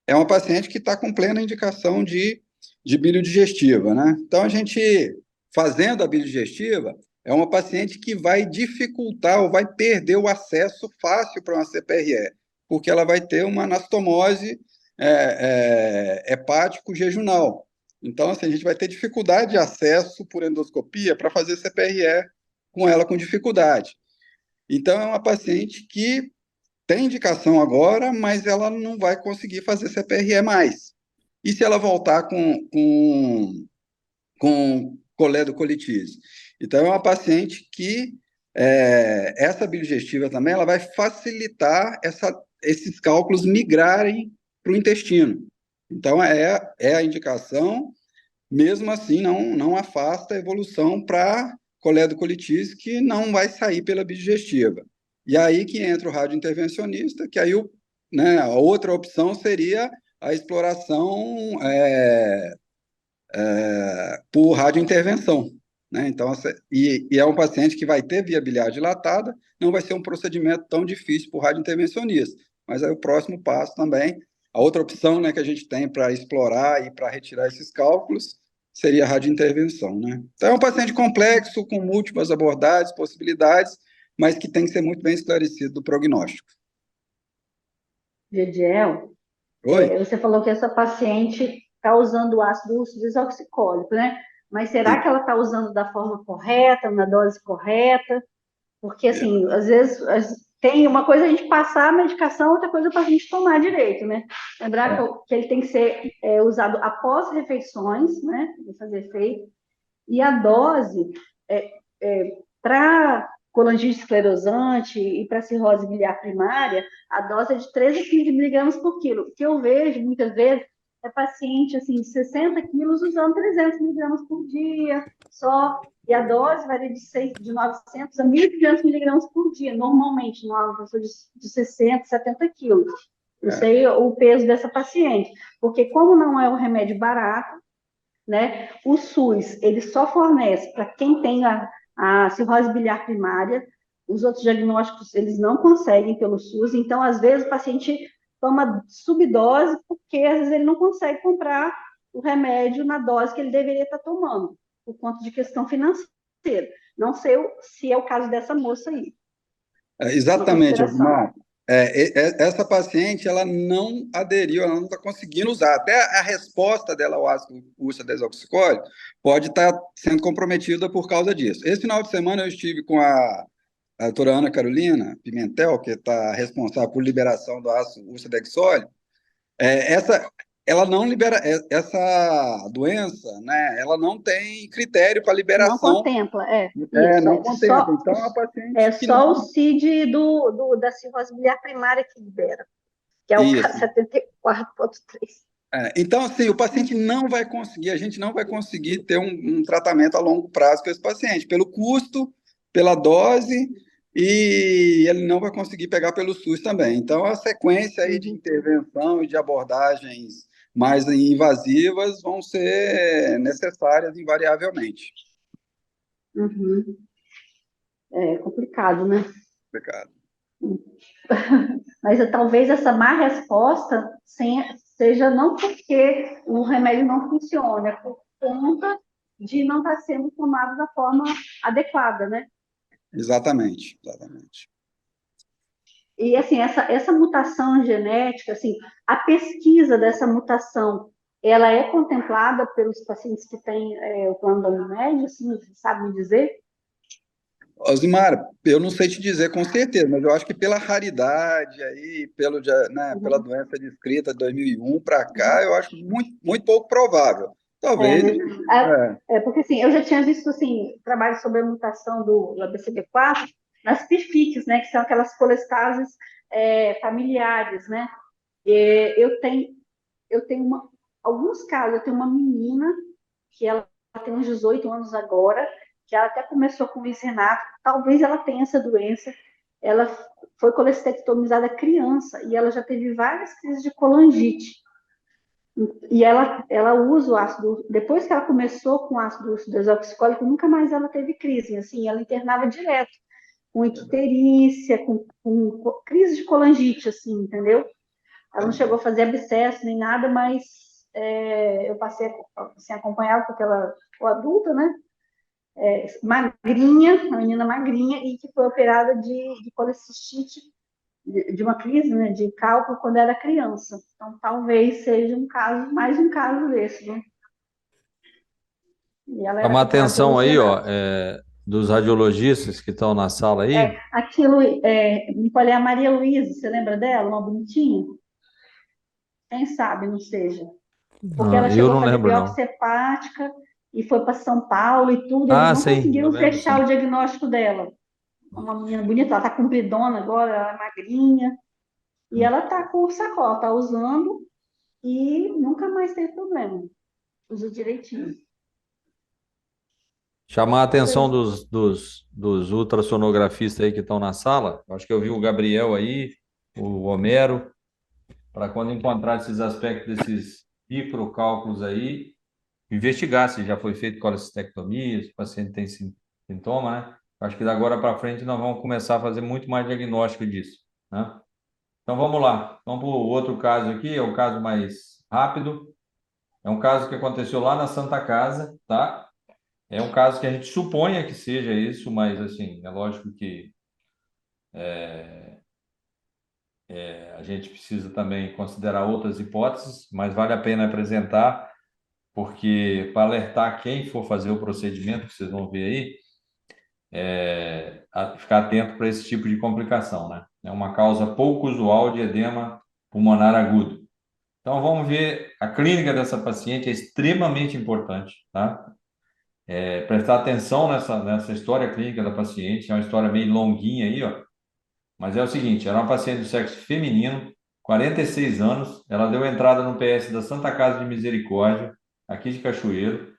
é uma paciente que está com plena indicação de bile digestiva, né? Então, a gente, fazendo a bile digestiva, é uma paciente que vai dificultar ou vai perder o acesso fácil para uma CPRE, porque ela vai ter uma anastomose hepático-jejunal. Então, assim, a gente vai ter dificuldade de acesso por endoscopia para fazer CPRE com ela com dificuldade. Então, é uma paciente que tem indicação agora, mas ela não vai conseguir fazer CPRE mais. E se ela voltar com coledocolitise? Então, é uma paciente que essa biodigestiva também ela vai facilitar esses cálculos migrarem para o intestino. Então, é a indicação, mesmo assim, não afasta a evolução para coledocolitise, que não vai sair pela biodigestiva. E aí que entra o radiointervencionista, que aí né, a outra opção seria a exploração por radiointervenção. Né? Então, e é um paciente que vai ter viabilidade dilatada, não vai ser um procedimento tão difícil para o radiointervencionista. Mas aí o próximo passo também, a outra opção, né, que a gente tem para explorar e para retirar esses cálculos seria a radiointervenção. Né? Então, é um paciente complexo, com múltiplas abordagens, possibilidades, mas que tem que ser muito bem esclarecido do prognóstico. Gediel, Oi? você falou que essa paciente está usando o ácido desoxicólico, né? Mas será Sim. que ela está usando da forma correta, na dose correta? Porque, assim, às vezes tem uma coisa a gente passar a medicação, outra coisa para a gente tomar direito, né? Lembrar que ele tem que ser usado após refeições, né? Para fazer efeito. E a dose para colangite esclerosante e para cirrose biliar primária, a dose é de 13 a 15 miligramas por quilo. O que eu vejo muitas vezes é paciente assim, de 60 quilos usando 300 miligramas por dia só. E a dose varia de 900 a 1.200 miligramas por dia, normalmente, numa pessoa de 60, 70 quilos. Eu sei o peso dessa paciente, porque como não é um remédio barato, né? O SUS, ele só fornece para quem tem a cirrose biliar primária, os outros diagnósticos eles não conseguem pelo SUS, então às vezes o paciente toma subdose porque às vezes ele não consegue comprar o remédio na dose que ele deveria estar tomando, por conta de questão financeira. Não sei se é o caso dessa moça aí. Exatamente, Osmar. Essa paciente, ela não aderiu, ela não está conseguindo usar. Até a resposta dela ao ácido ursodesoxicólico pode estar sendo comprometida por causa disso. Esse final de semana eu estive com a doutora Ana Carolina Pimentel, que está responsável por liberação do ácido ursodeoxicólico. Ela não libera essa doença, né? Ela não tem critério para liberação. Não contempla, não contempla. Então, a paciente é só o CID da cirrose biliar primária que libera, que é o caso 74.3. Então, assim, o paciente não vai conseguir, a gente não vai conseguir ter um tratamento a longo prazo com esse paciente, pelo custo, pela dose, e ele não vai conseguir pegar pelo SUS também. Então, a sequência aí de intervenção e de abordagens mais invasivas vão ser necessárias invariavelmente. É complicado, né? Complicado. Mas talvez essa má resposta seja não porque o remédio não funciona, é por conta de não estar sendo tomado da forma adequada, né? Exatamente. E, assim, essa mutação genética, assim, a pesquisa dessa mutação, ela é contemplada pelos pacientes que têm o plano da Unimed, assim, sabe me dizer? Osmar, eu não sei te dizer com certeza, mas eu acho que pela raridade aí, pela doença descrita de 2001 para cá, eu acho muito, muito pouco provável. Talvez. Porque assim, eu já tinha visto assim, trabalho sobre a mutação do ABCD4 nas PFICs, né, que são aquelas colestases familiares, né? Eu tenho alguns casos, eu tenho uma menina que ela tem uns 18 anos agora, que ela até começou com o Renato, talvez ela tenha essa doença, ela foi colestectomizada criança e ela já teve várias crises de colangite. E ela usa o ácido, depois que ela começou com o ácido desoxicólico, nunca mais ela teve crise, assim, ela internava direto, com icterícia, com crise de colangite, assim, entendeu? Ela não chegou a fazer abscesso nem nada, mas eu passei assim, acompanhada porque ela ficou adulta, né? Magrinha, uma menina magrinha, e que foi operada de colecistite, de uma crise, né, de cálculo quando era criança. Então, talvez seja mais um caso desse, né? Chama a atenção aí, ó, dos radiologistas que estão na sala aí. Aquilo, me falei a Maria Luísa, você lembra dela, uma bonitinha? Quem sabe não seja. Porque ela chegou a fazer biópsia hepática e foi para São Paulo e tudo, eles não conseguiram fechar o diagnóstico dela. Uma menina bonita, ela está compridona agora, ela é magrinha, e ela está com o sacola, está usando e nunca mais teve problema. Usa direitinho. Chamar a atenção dos ultrassonografistas aí que estão na sala. Acho que eu vi o Gabriel aí, o Homero, para quando encontrar esses aspectos desses microcálculos aí, investigar se já foi feito colecistectomia, se o paciente tem sintoma, né? Acho que da agora para frente nós vamos começar a fazer muito mais diagnóstico disso, né? Então vamos lá, vamos para o outro caso aqui, é o caso mais rápido. É um caso que aconteceu lá na Santa Casa, tá? É um caso que a gente suponha que seja isso, mas assim, é lógico que a gente precisa também considerar outras hipóteses, mas vale a pena apresentar, porque para alertar quem for fazer o procedimento, que vocês vão ver aí, ficar atento para esse tipo de complicação, né? É uma causa pouco usual de edema pulmonar agudo. Então, vamos ver a clínica dessa paciente, é extremamente importante, tá? Prestar atenção nessa história clínica da paciente, é uma história meio longuinha aí, ó, mas é o seguinte, era uma paciente do sexo feminino, 46 anos, ela deu entrada no PS da Santa Casa de Misericórdia, aqui de Cachoeiro,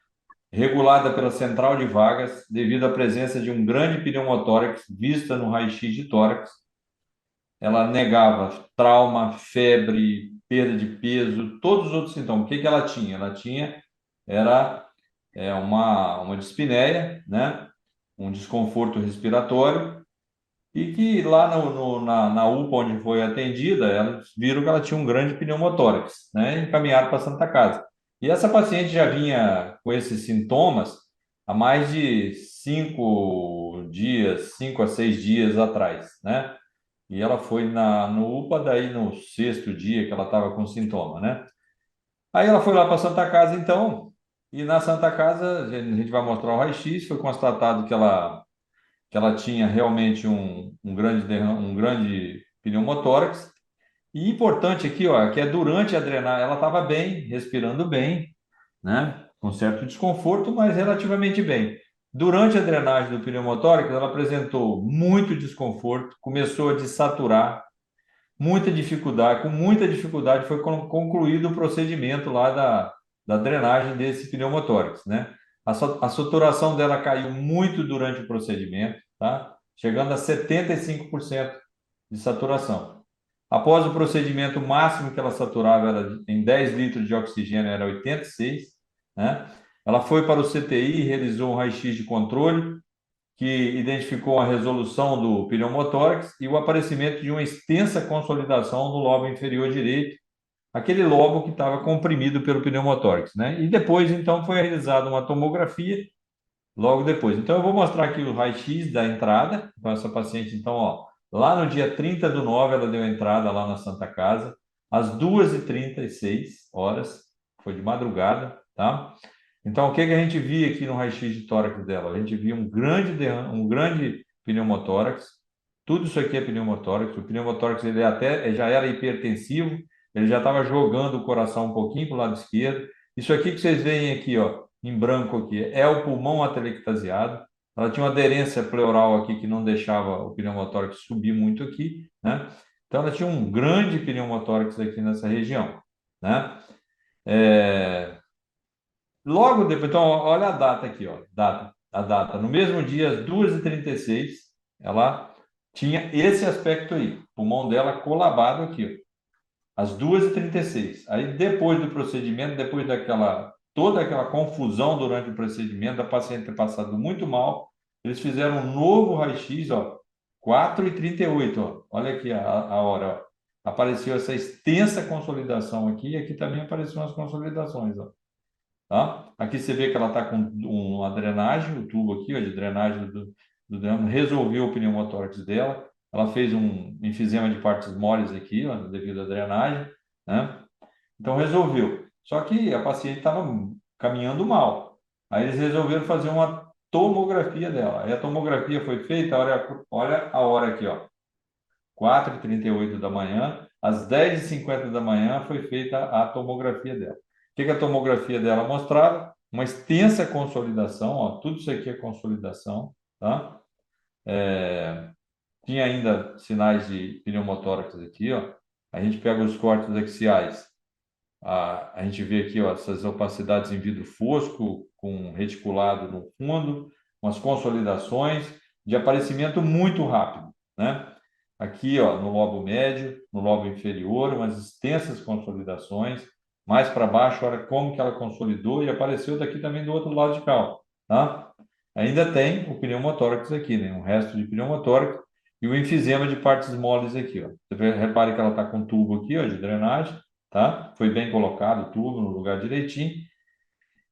regulada pela central de vagas devido à presença de um grande pneumotórax vista no raio-x de tórax. Ela negava trauma, febre, perda de peso, todos os outros sintomas. O que ela tinha? Ela tinha era uma dispneia, né? Um desconforto respiratório, e que lá na UPA onde foi atendida, elas viram que ela tinha um grande pneumotórax, né? Encaminharam para a Santa Casa. E essa paciente já vinha com esses sintomas há mais de 5 dias, 5 a 6 dias atrás, né? E ela foi no UPA, daí no 6º dia que ela estava com sintoma, né? Aí ela foi lá para a Santa Casa, então, e na Santa Casa, a gente vai mostrar o raio-x, foi constatado que ela tinha realmente um grande pneumotórax. E importante aqui, ó, que é durante a drenagem, ela estava bem, respirando bem, né? Com certo desconforto, mas relativamente bem. Durante a drenagem do pneumotórax, ela apresentou muito desconforto, começou a desaturar, com muita dificuldade foi concluído o procedimento lá da drenagem desse pneumotórax, né? A saturação dela caiu muito durante o procedimento, tá? Chegando a 75% de saturação. Após o procedimento, o máximo que ela saturava era em 10 litros de oxigênio era 86, né? Ela foi para o CTI, realizou um raio-x de controle, que identificou a resolução do pneumotórax e o aparecimento de uma extensa consolidação do lobo inferior direito, aquele lobo que estava comprimido pelo pneumotórax, né? E depois, então, foi realizada uma tomografia logo depois. Então, eu vou mostrar aqui o raio-x da entrada com essa paciente. Então, ó, lá no dia 30/9, ela deu entrada lá na Santa Casa, às 2h36, foi de madrugada, tá? Então, o que a gente via aqui no raio-x de tórax dela? A gente via um grande pneumotórax. Tudo isso aqui é pneumotórax. O pneumotórax ele já era hipertensivo, ele já estava jogando o coração um pouquinho para o lado esquerdo. Isso aqui que vocês veem aqui, ó, em branco aqui, é o pulmão atelectasiado. Ela tinha uma aderência pleural aqui que não deixava o pneumotórax subir muito aqui, né? Então, ela tinha um grande pneumotórax aqui nessa região, né? Logo depois, então, olha a data aqui, ó, a data. No mesmo dia, às 2h36, ela tinha esse aspecto aí, o pulmão dela colabado aqui, ó, às 2h36. Aí, depois do procedimento, depois toda aquela confusão durante o procedimento, da paciente ter passado muito mal, eles fizeram um novo raio-x, ó, 4h38, ó, olha aqui a hora, ó. Apareceu essa extensa consolidação aqui, e aqui também apareceram as consolidações, ó. Tá? Aqui você vê que ela está com uma drenagem, o tubo aqui, ó, de drenagem do dreno, resolveu o pneumotórax dela. Ela fez um enfisema de partes moles aqui, ó, devido à drenagem, né? Então resolveu. Só que a paciente estava caminhando mal. Aí eles resolveram fazer uma tomografia dela. Aí a tomografia foi feita, olha a hora aqui, ó, 4h38 da manhã, às 10h50 da manhã foi feita a tomografia dela. O que a tomografia dela mostrava? Uma extensa consolidação, ó, tudo isso aqui é consolidação, tá? Tinha ainda sinais de pneumotórax aqui, ó. A gente pega os cortes axiais, a gente vê aqui, ó, essas opacidades em vidro fosco, com reticulado no fundo, umas consolidações de aparecimento muito rápido, né? Aqui, ó, no lobo médio, no lobo inferior, umas extensas consolidações. Mais para baixo, olha como que ela consolidou e apareceu daqui também do outro lado de cá, ó, tá? Ainda tem o pneumotórax aqui, né? Um resto de pneumotórax e o enfisema de partes moles aqui, ó. Você repare que ela está com um tubo aqui, ó, de drenagem, tá? Foi bem colocado o tubo no lugar direitinho.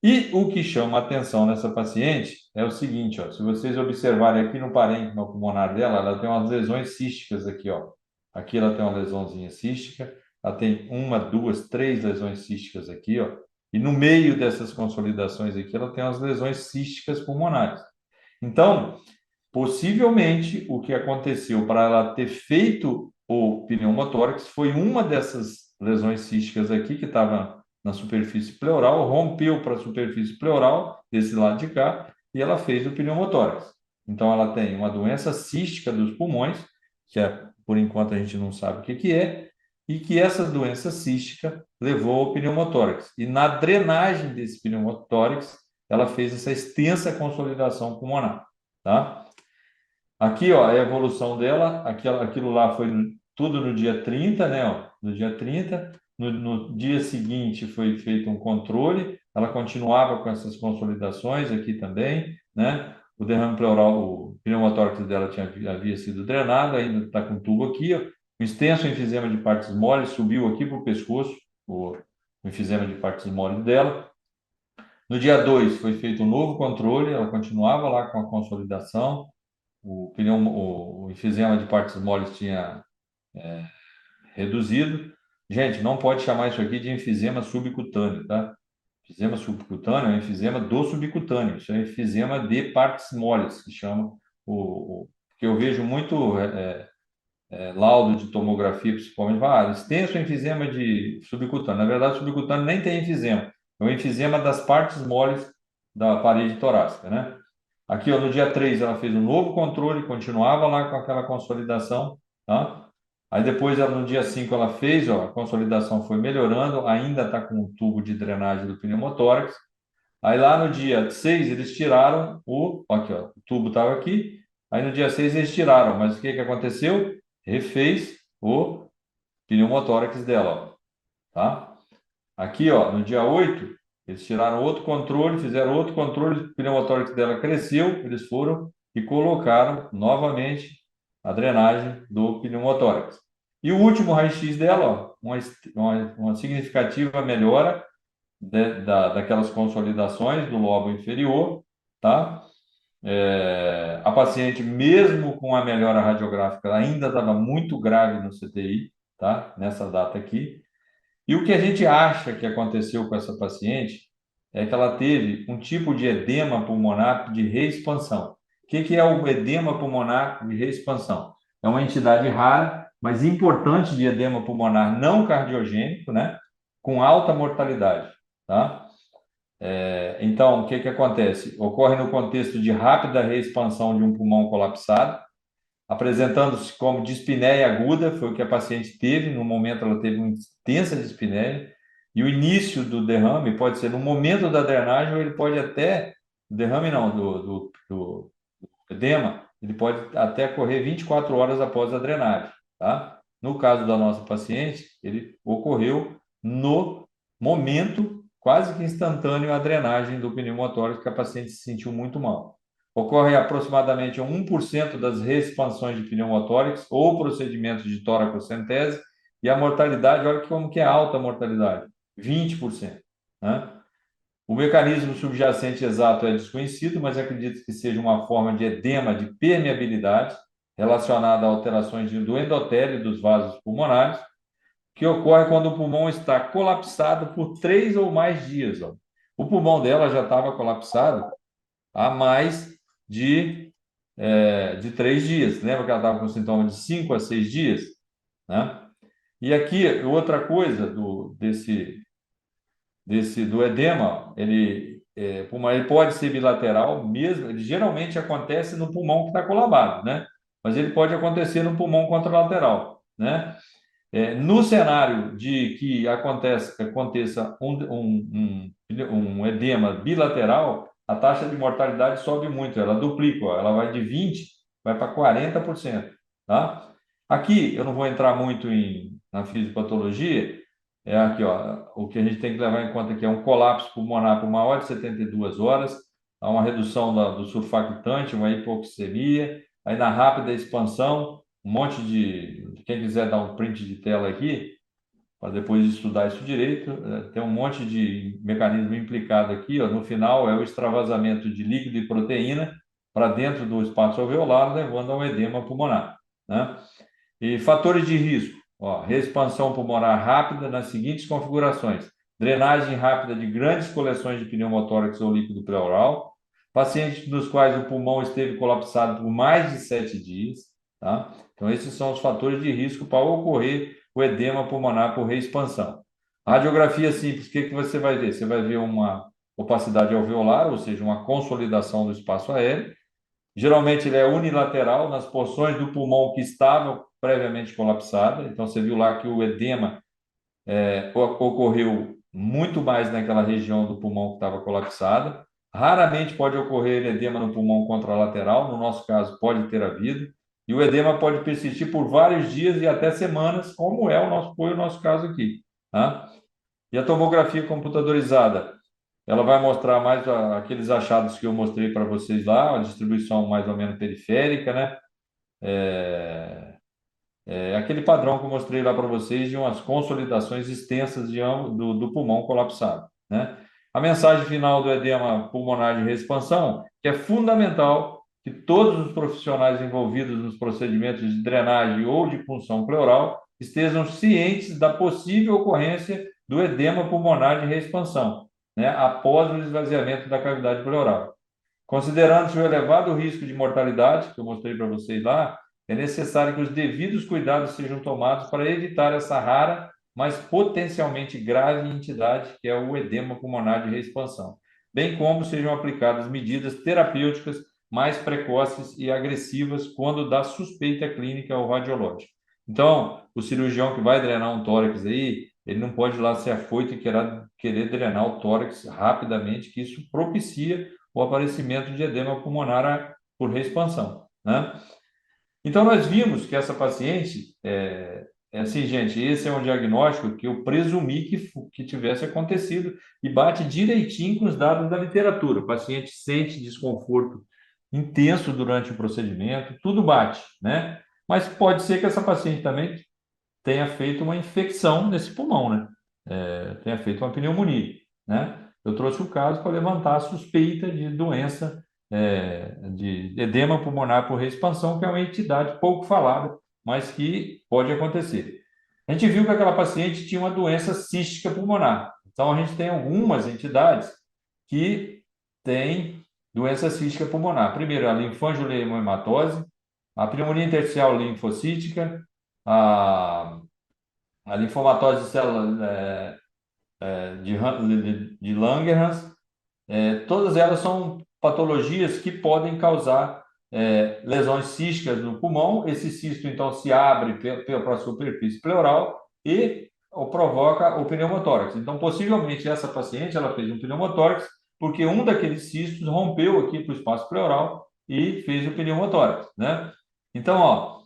E o que chama a atenção nessa paciente é o seguinte, ó, se vocês observarem aqui no parênquima pulmonar dela, ela tem umas lesões císticas aqui, ó. Aqui ela tem uma lesãozinha cística, ela tem 1, 2, 3 lesões císticas aqui, ó. E no meio dessas consolidações aqui, ela tem umas lesões císticas pulmonares. Então, Possivelmente, o que aconteceu para ela ter feito o pneumotórax foi uma dessas lesões císticas aqui, que estava na superfície pleural, rompeu para a superfície pleural, desse lado de cá, e ela fez o pneumotórax. Então, ela tem uma doença cística dos pulmões, que por enquanto a gente não sabe o que é, e que essa doença cística levou ao pneumotórax. E na drenagem desse pneumotórax, ela fez essa extensa consolidação pulmonar, tá? Aqui, ó, é a evolução dela. Aquilo lá foi tudo no dia 30, né? Ó, no dia 30. No dia seguinte foi feito um controle. Ela continuava com essas consolidações aqui também, né? O derrame pleural, o pneumotórax dela havia sido drenado, ainda está com tubo aqui, ó. O extenso enfisema de partes moles subiu aqui para o pescoço, o enfisema de partes moles dela. No dia 2 foi feito um novo controle, ela continuava lá com a consolidação. O enfisema de partes moles tinha reduzido. Gente, não pode chamar isso aqui de enfisema subcutâneo, tá? Enfisema subcutâneo é um enfisema do subcutâneo, isso é enfisema de partes moles, que chama que eu vejo muito laudo de tomografia, principalmente, extenso enfisema de subcutâneo. Na verdade, o subcutâneo nem tem enfisema, é o enfisema das partes moles da parede torácica, né? Aqui, ó, no dia 3, ela fez um novo controle, continuava lá com aquela consolidação, tá? Aí depois, no dia 5, ela fez, ó, a consolidação foi melhorando, ainda está com um tubo de drenagem do pneumotórax. Aí lá no dia 6, eles tiraram aqui, ó, o tubo estava aqui, aí no dia 6 eles tiraram, mas o que aconteceu? Refez o pneumotórax dela, ó, tá? Aqui, ó, no dia 8, eles tiraram outro controle, fizeram outro controle, o pneumotórax dela cresceu, eles foram e colocaram novamente a drenagem do pneumotórax. E o último raio-x dela, ó, uma significativa melhora daquelas consolidações do lobo inferior, tá? A paciente, mesmo com a melhora radiográfica, ainda estava muito grave no CTI, tá? Nessa data aqui. E o que a gente acha que aconteceu com essa paciente é que ela teve um tipo de edema pulmonar de reexpansão. O que é o edema pulmonar de reexpansão? É uma entidade rara, mas importante de edema pulmonar não cardiogênico, né? Com alta mortalidade, tá? Então, o que acontece? Ocorre no contexto de rápida reexpansão de um pulmão colapsado, apresentando-se como dispneia aguda, foi o que a paciente teve, no momento ela teve uma intensa dispneia, e o início do derrame pode ser no momento da drenagem, ou ele pode até, derrame não, do edema, ele pode até ocorrer 24 horas após a drenagem, tá? No caso da nossa paciente, ele ocorreu no momento quase que instantâneo a drenagem do pneumotórax, que a paciente se sentiu muito mal. Ocorre aproximadamente 1% das reexpansões de pneumotórax ou procedimentos de toracocentese, e a mortalidade, olha como que é alta a mortalidade, 20%. Né? O mecanismo subjacente exato é desconhecido, mas acredito que seja uma forma de edema de permeabilidade relacionada a alterações do endotélio dos vasos pulmonares, que ocorre quando o pulmão está colapsado por 3 ou mais dias. Ó. O pulmão dela já estava colapsado há mais de 3 dias. Lembra que ela estava com sintomas de 5 a 6 dias? Né? E aqui, outra coisa do edema, pulmão, ele pode ser bilateral mesmo, ele geralmente acontece no pulmão que está colabado, né? Mas ele pode acontecer no pulmão contralateral, né? No cenário de que aconteça um edema bilateral, a taxa de mortalidade sobe muito, ela duplica, ó, ela vai de 20% vai para 40%, tá? Aqui, eu não vou entrar muito na fisiopatologia, aqui, ó, o que a gente tem que levar em conta aqui é um colapso pulmonar por maior de 72 horas, há uma redução do surfactante, uma hipoxemia, aí na rápida expansão, um monte quem quiser dar um print de tela aqui, para depois estudar isso direito, tem um monte de mecanismo implicado aqui, ó, no final é o extravasamento de líquido e proteína para dentro do espaço alveolar, levando ao edema pulmonar, né? E fatores de risco, ó, reexpansão pulmonar rápida nas seguintes configurações: drenagem rápida de grandes coleções de pneumotórax ou líquido pleural, pacientes dos quais o pulmão esteve colapsado por mais de 7 dias, tá? Então, esses são os fatores de risco para ocorrer o edema pulmonar por reexpansão. Radiografia simples, o que você vai ver? Você vai ver uma opacidade alveolar, ou seja, uma consolidação do espaço aéreo. Geralmente ele é unilateral nas porções do pulmão que estavam previamente colapsadas. Então, você viu lá que o edema ocorreu muito mais naquela região do pulmão que estava colapsada. Raramente pode ocorrer edema no pulmão contralateral, no nosso caso pode ter havido, e o edema pode persistir por vários dias e até semanas, como foi o nosso caso aqui, tá? E a tomografia computadorizada, ela vai mostrar mais aqueles achados que eu mostrei para vocês lá, a distribuição mais ou menos periférica, né? Aquele padrão que eu mostrei lá para vocês de umas consolidações extensas do pulmão colapsado, né? A mensagem final do edema pulmonar de reexpansão, que é fundamental que todos os profissionais envolvidos nos procedimentos de drenagem ou de punção pleural estejam cientes da possível ocorrência do edema pulmonar de reexpansão, né, após o esvaziamento da cavidade pleural. Considerando o elevado risco de mortalidade, que eu mostrei para vocês lá, é necessário que os devidos cuidados sejam tomados para evitar essa rara, mas potencialmente grave entidade, que é o edema pulmonar de reexpansão, bem como sejam aplicadas medidas terapêuticas mais precoces e agressivas quando dá suspeita clínica ou radiológica. Então, o cirurgião que vai drenar um tórax aí, ele não pode ir lá ser afoito e querer drenar o tórax rapidamente, que isso propicia o aparecimento de edema pulmonar por reexpansão, né? Então, nós vimos que essa paciente, assim, gente, esse é um diagnóstico que eu presumi que tivesse acontecido e bate direitinho com os dados da literatura. O paciente sente desconforto intenso durante o procedimento, tudo bate, né? Mas pode ser que essa paciente também tenha feito uma infecção nesse pulmão, né? Tenha feito uma pneumonia, né? Eu trouxe o caso para levantar a suspeita de doença de edema pulmonar por reexpansão, que é uma entidade pouco falada, mas que pode acontecer. A gente viu que aquela paciente tinha uma doença cística pulmonar. Então, a gente tem algumas entidades que têm doença cística pulmonar. Primeiro, a linfangioleucohematose, a pneumonia intersticial linfocítica, a linfomatose de células de Langerhans. Todas elas são patologias que podem causar lesões císticas no pulmão. Esse cisto, então, se abre para a superfície pleural e provoca o pneumotórax. Então, possivelmente, essa paciente ela fez um pneumotórax porque um daqueles cistos rompeu aqui para o espaço pleural e fez o pneumotórax, né? Então, ó,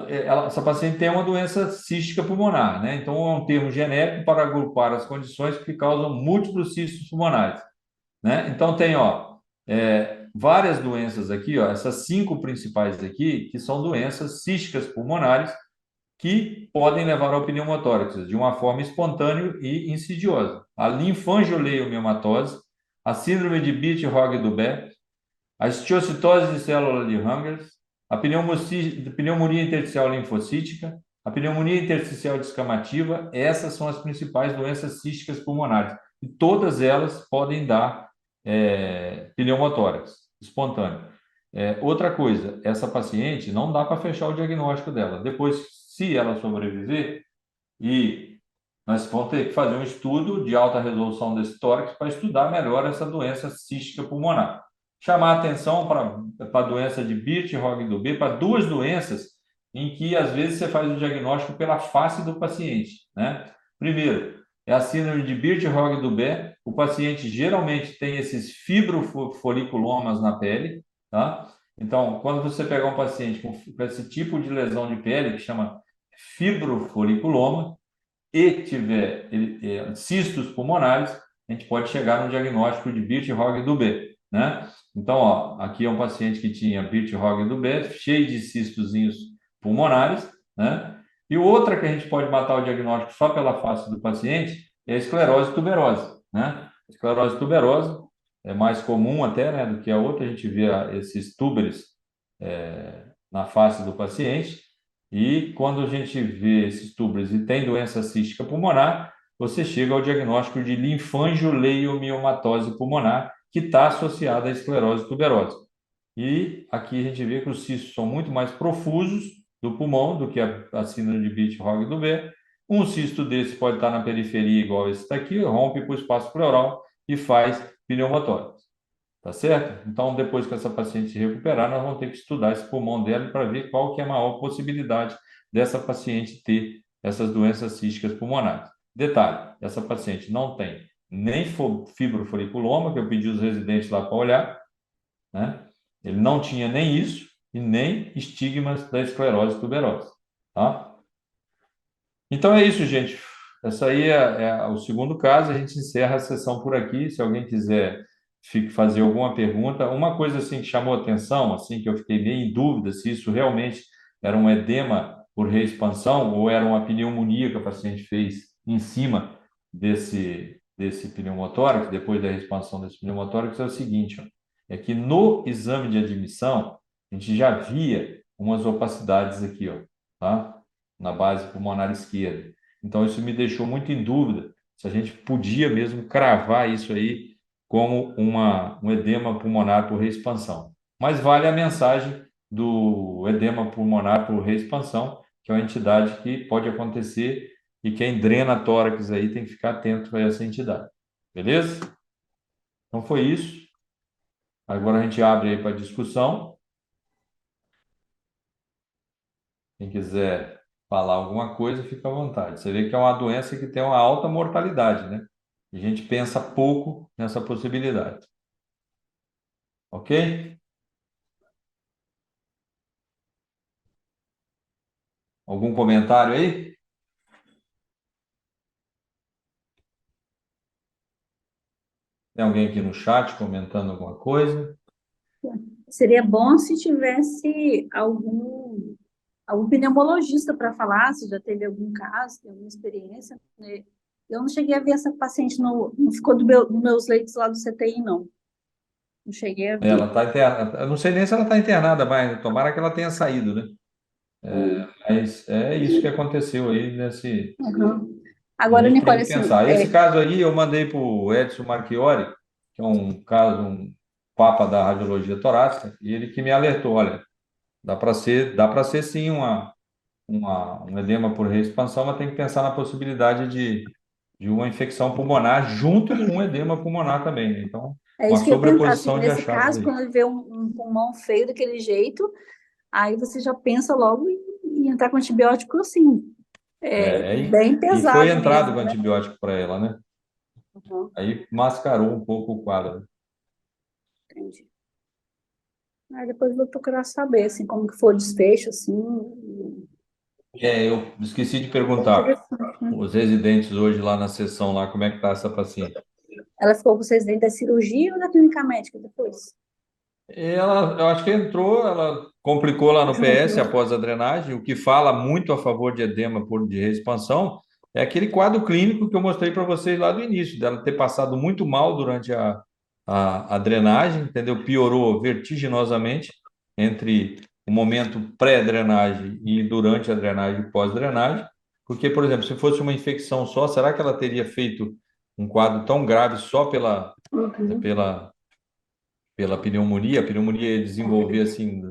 essa paciente tem uma doença cística pulmonar, né? Então, é um termo genérico para agrupar as condições que causam múltiplos cistos pulmonares, né? Então, tem, ó, várias doenças aqui, ó, essas 5 principais aqui, que são doenças císticas pulmonares que podem levar ao pneumotórax de uma forma espontânea e insidiosa. A linfangioleucohematose, a síndrome de Bitt-Hogg-Dubé, a esteocitose de célula de Langerhans, a pneumonia intersticial linfocítica, a pneumonia intersticial descamativa. Essas são as principais doenças císticas pulmonares. E todas elas podem dar pneumotórax espontâneo. Outra coisa, essa paciente não dá para fechar o diagnóstico dela. Depois, se ela sobreviver, e nós vamos ter que fazer um estudo de alta resolução desse tórax para estudar melhor essa doença cística pulmonar. Chamar atenção para a doença de Bitt-Hogg-Dubé, para 2 doenças em que, às vezes, você faz o diagnóstico pela face do paciente, né? Primeiro, é a síndrome de Bitt-Hogg-Dubé. O paciente geralmente tem esses fibrofoliculomas na pele, tá? Então, quando você pegar um paciente com esse tipo de lesão de pele, que chama fibrofoliculoma, e tiver cistos pulmonares, a gente pode chegar no diagnóstico de Bitt-Hogg-Dubé, né? Então, ó, aqui é um paciente que tinha Bitt-Hogg-Dubé, cheio de cistozinhos pulmonares, né? E outra que a gente pode matar o diagnóstico só pela face do paciente é a esclerose tuberosa, né? A esclerose tuberosa é mais comum até, né, do que a outra. A gente vê esses túberes na face do paciente. E quando a gente vê esses túbulos e tem doença cística pulmonar, você chega ao diagnóstico de linfangioleucohematose pulmonar, que está associada à esclerose tuberosa. E aqui a gente vê que os cistos são muito mais profusos do pulmão do que a síndrome de Bitt-Hogg-Dubé. Um cisto desse pode estar na periferia, igual esse daqui, rompe para o espaço pleural e faz pneumotórax. Tá certo? Então, depois que essa paciente se recuperar, nós vamos ter que estudar esse pulmão dela para ver qual que é a maior possibilidade dessa paciente ter essas doenças císticas pulmonares. Detalhe, essa paciente não tem nem fibrofoliculoma, que eu pedi os residentes lá para olhar, né? Ele não tinha nem isso e nem estigmas da esclerose tuberosa, tá? Então é isso, gente. Essa aí é o segundo caso. A gente encerra a sessão por aqui. Se alguém quiser fazer alguma pergunta, uma coisa assim que chamou atenção, assim que eu fiquei meio em dúvida se isso realmente era um edema por reexpansão ou era uma pneumonia que a paciente fez em cima desse pneumotórax, depois da reexpansão desse pneumotórax, é o seguinte, ó, é que no exame de admissão a gente já via umas opacidades aqui, ó, tá? Na base pulmonar esquerda. Então, isso me deixou muito em dúvida se a gente podia mesmo cravar isso aí como um edema pulmonar por reexpansão. Mas vale a mensagem do edema pulmonar por reexpansão, que é uma entidade que pode acontecer e quem drena tórax aí tem que ficar atento a essa entidade. Beleza? Então, foi isso. Agora a gente abre aí para discussão. Quem quiser falar alguma coisa, fica à vontade. Você vê que é uma doença que tem uma alta mortalidade, né? A gente pensa pouco nessa possibilidade. Ok? Algum comentário aí? Tem alguém aqui no chat comentando alguma coisa? Seria bom se tivesse algum pneumologista para falar, se já teve algum caso, tem alguma experiência, né? Eu não cheguei a ver essa paciente, não ficou nos meus leitos lá do CTI, não. Não cheguei a ver. Ela está internada. Eu não sei nem se ela está internada, mas tomara que ela tenha saído, né? Mas é isso que aconteceu aí nesse. Uhum. A Agora, gente Nicole, tem que assim, pensar. Esse caso aí eu mandei para o Edson Marchiori, que é um caso, um papa da radiologia torácica, e ele que me alertou, olha, dá para ser sim um edema por reexpansão, mas tem que pensar na possibilidade de uma infecção pulmonar junto com um edema pulmonar também, né? Então, é uma isso que eu ia perguntar, assim, sobreposição de nesse achados caso, aí. quando vê um pulmão feio daquele jeito, aí você já pensa logo em entrar com antibiótico, assim, bem E foi pesado entrado mesmo, com né? antibiótico para ela, né? Uhum, Aí mascarou um pouco o quadro. entendi. Aí depois eu vou procurar saber, assim, como que foi o desfecho, assim. Eu esqueci de É perguntar, interessante, né? os residentes hoje lá na sessão, lá, como é que está essa paciente? Ela ficou com vocês dentro da cirurgia ou da clínica médica depois? Eu acho que entrou, ela complicou lá no Junto, PS né? após a drenagem. O que fala muito a favor de edema de reexpansão é aquele quadro clínico que eu mostrei para vocês lá do início, dela ter passado muito mal durante a drenagem, entendeu? Piorou vertiginosamente entre o momento pré-drenagem e durante a drenagem e pós-drenagem. Porque, por exemplo, se fosse uma infecção só, será que ela teria feito um quadro tão grave só Uhum. pela pneumonia? A pneumonia ia desenvolver assim,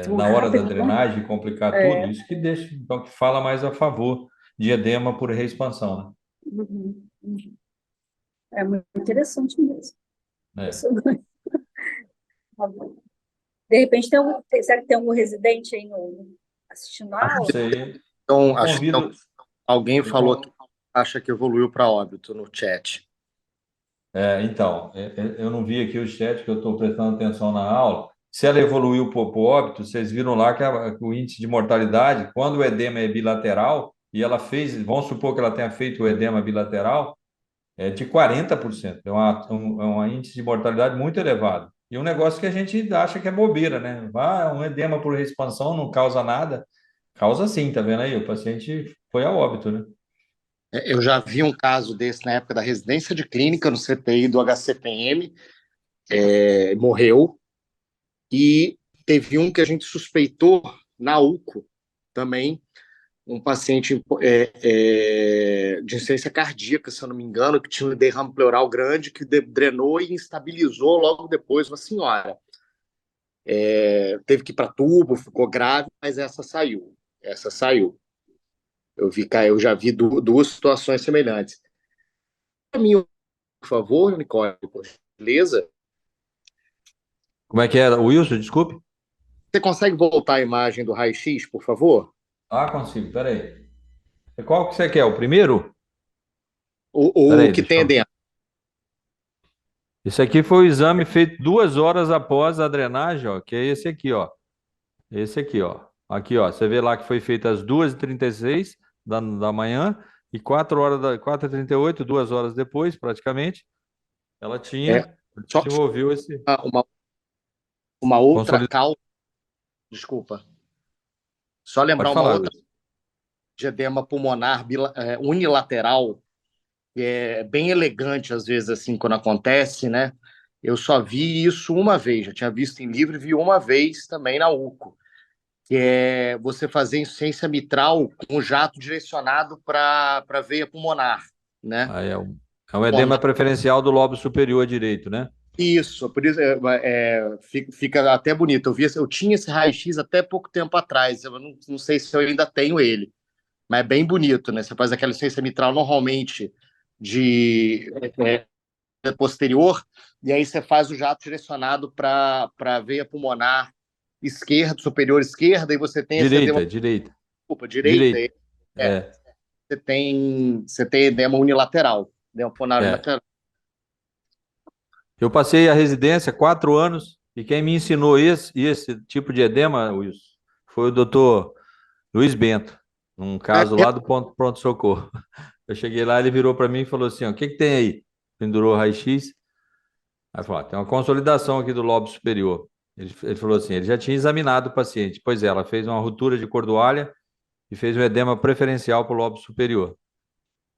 Tão na hora da rápido, né? drenagem, complicar tudo. É. Isso que deixa, então, que fala mais a favor de edema por reexpansão, Uhum. Uhum. É muito interessante mesmo. né? Impressionante. Tá bom. De repente, será que tem algum residente aí assistindo a Não aula? sei. Então, Eu acho que convido. alguém eu falou con- que acha que evoluiu para óbito no chat. Então, eu não vi aqui o chat, que eu estou prestando atenção na aula. Se ela evoluiu para o óbito, vocês viram lá que o índice de mortalidade, quando o edema é bilateral, e ela fez, vamos supor que ela tenha feito o edema bilateral, é de 40%. É um índice de mortalidade muito elevado. E um negócio que a gente acha que é bobeira, né? Um edema por expansão não causa nada. Causa sim, tá vendo aí? O paciente foi a óbito, né? Eu já vi um caso desse na época da residência de clínica no CTI do HCPM, morreu, e teve um que a gente suspeitou na UCO também, um paciente de insuficiência cardíaca, se eu não me engano, que tinha um derrame pleural grande, que drenou e instabilizou logo depois uma senhora. Teve que ir para tubo, ficou grave, mas essa saiu. Essa saiu. Eu já vi duas situações semelhantes. Para mim, por favor, Nicole, por gentileza, Como é que era? Wilson, desculpe. você consegue voltar a imagem do raio-x, por favor? Ah, consigo, peraí. Qual que você quer? O primeiro? O Peraí, que deixa tem eu... dentro. Esse aqui foi o exame feito 2 horas após a drenagem, ó, que é esse aqui, ó. Esse aqui, ó. Aqui, ó. Você vê lá que foi feito às 2h36 da manhã e 4h38, 2 horas depois, praticamente, ela É, só desenvolveu esse uma, uma outra consolidado. causa, desculpa, só lembrar Pode uma falar, outra Wilson. de edema pulmonar unilateral, que é bem elegante às vezes assim quando acontece, né? Eu só vi isso uma vez, já tinha visto em livro e vi uma vez também na UCO, que é você fazer insuficiência mitral com jato direcionado para a veia pulmonar, né? Aí é um edema preferencial do lobo superior direito, né? Isso, por isso fica até bonito. Eu tinha esse raio-x até pouco tempo atrás. Eu não sei se eu ainda tenho ele, mas é bem bonito, né? Você faz aquela insuficiência mitral normalmente de posterior, e aí você faz o jato direcionado para a veia pulmonar esquerda, superior esquerda, e você tem esse edema, Direita, direita, desculpa, direita, direita. é, É, você tem edema unilateral, edema pulmonar é. unilateral. Eu passei a residência 4 anos e quem me ensinou esse tipo de edema, Wilson, foi o doutor Luiz Bento, num caso lá do pronto-socorro. Eu cheguei lá, ele virou para mim e falou assim: ó, o que que tem aí? Pendurou o raio-x. Aí falou: tem uma consolidação aqui do lobo superior. Ele falou assim: ele já tinha examinado o paciente. Pois é, ela fez uma ruptura de cordoalha e fez um edema preferencial para o lobo superior.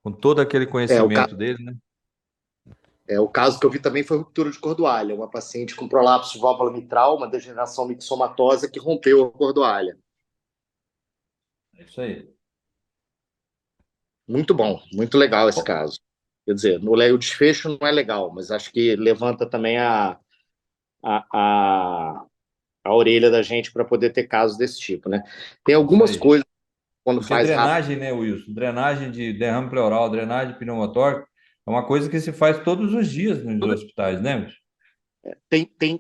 Com todo aquele O caso conhecimento dele, né? O caso que eu vi também foi ruptura de cordoalha, uma paciente com prolapso de válvula mitral, uma degeneração mixomatosa que rompeu a cordoalha. É isso aí. Muito bom, muito legal esse caso. Quer dizer, o desfecho não é legal, mas acho que levanta também a, a, a orelha da gente para poder ter casos desse tipo, né? Tem É isso algumas aí. coisas quando Porque faz rápido. drenagem, né, Wilson? Drenagem de derrame pleural, drenagem de pneumotórax, é uma coisa que se faz todos os dias nos hospitais, né, Wilson?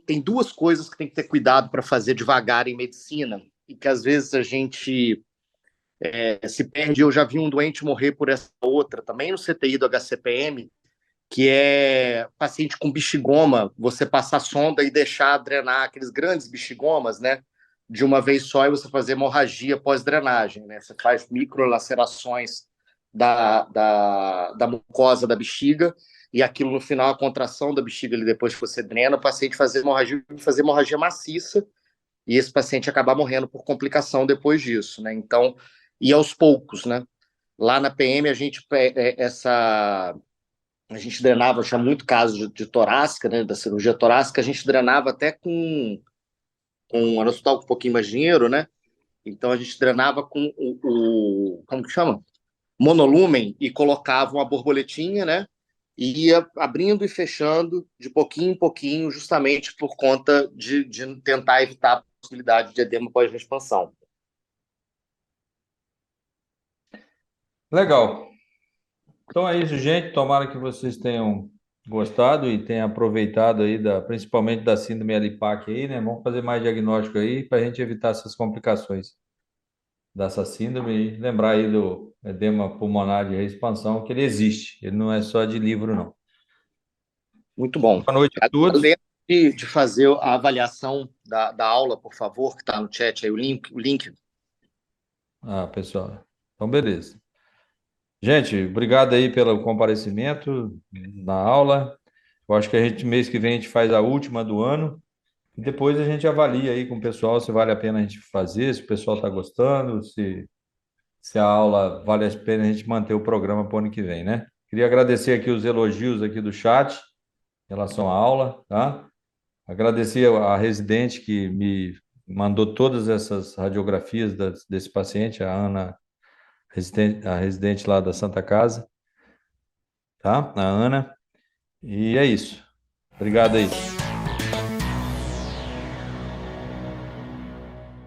Tem duas coisas que tem que ter cuidado para fazer devagar em medicina e que às vezes a gente se perde. Eu já vi um doente morrer por essa outra, também no CTI do HCPM, que é paciente com bexigoma, você passar sonda e deixar drenar aqueles grandes bexigomas, né? De uma vez só e você fazer hemorragia pós-drenagem, né? Você faz microlacerações da mucosa da bexiga e aquilo no final, a contração da bexiga, ali, depois que você drena, o paciente fazer hemorragia maciça e esse paciente acabar morrendo por complicação depois disso, né? Então, e aos poucos, né? Lá na PM a gente drenava, tinha muito caso de torácica, né, da cirurgia torácica, a gente drenava até com no hospital com um pouquinho mais de dinheiro, né? Então a gente drenava com como que chama? Monolumen e colocava uma borboletinha, né? E ia abrindo e fechando de pouquinho em pouquinho, justamente por conta de tentar evitar a possibilidade de edema pós-expansão. Legal. Então é isso, gente. Tomara que vocês tenham gostado e tenham aproveitado aí, principalmente da síndrome LIPAC aí, né? Vamos fazer mais diagnóstico aí para a gente evitar essas complicações dessa síndrome e lembrar aí do edema pulmonar de reexpansão, que ele existe, ele não é só de livro, não. Muito bom. Boa noite a todos. Além de fazer a avaliação da aula, por favor, que está no chat aí, o link. Ah, pessoal. Então, beleza. Gente, obrigado aí pelo comparecimento na aula. Eu acho que mês que vem, a gente faz a última do ano. E depois a gente avalia aí com o pessoal se vale a pena a gente fazer, se o pessoal está gostando, se a aula vale a pena a gente manter o programa para o ano que vem, né? Queria agradecer aqui os elogios aqui do chat em relação à aula, tá? Agradecer a residente que me mandou todas essas radiografias desse paciente, a Ana a residente lá da Santa Casa, tá? A Ana. E é isso. Obrigado aí.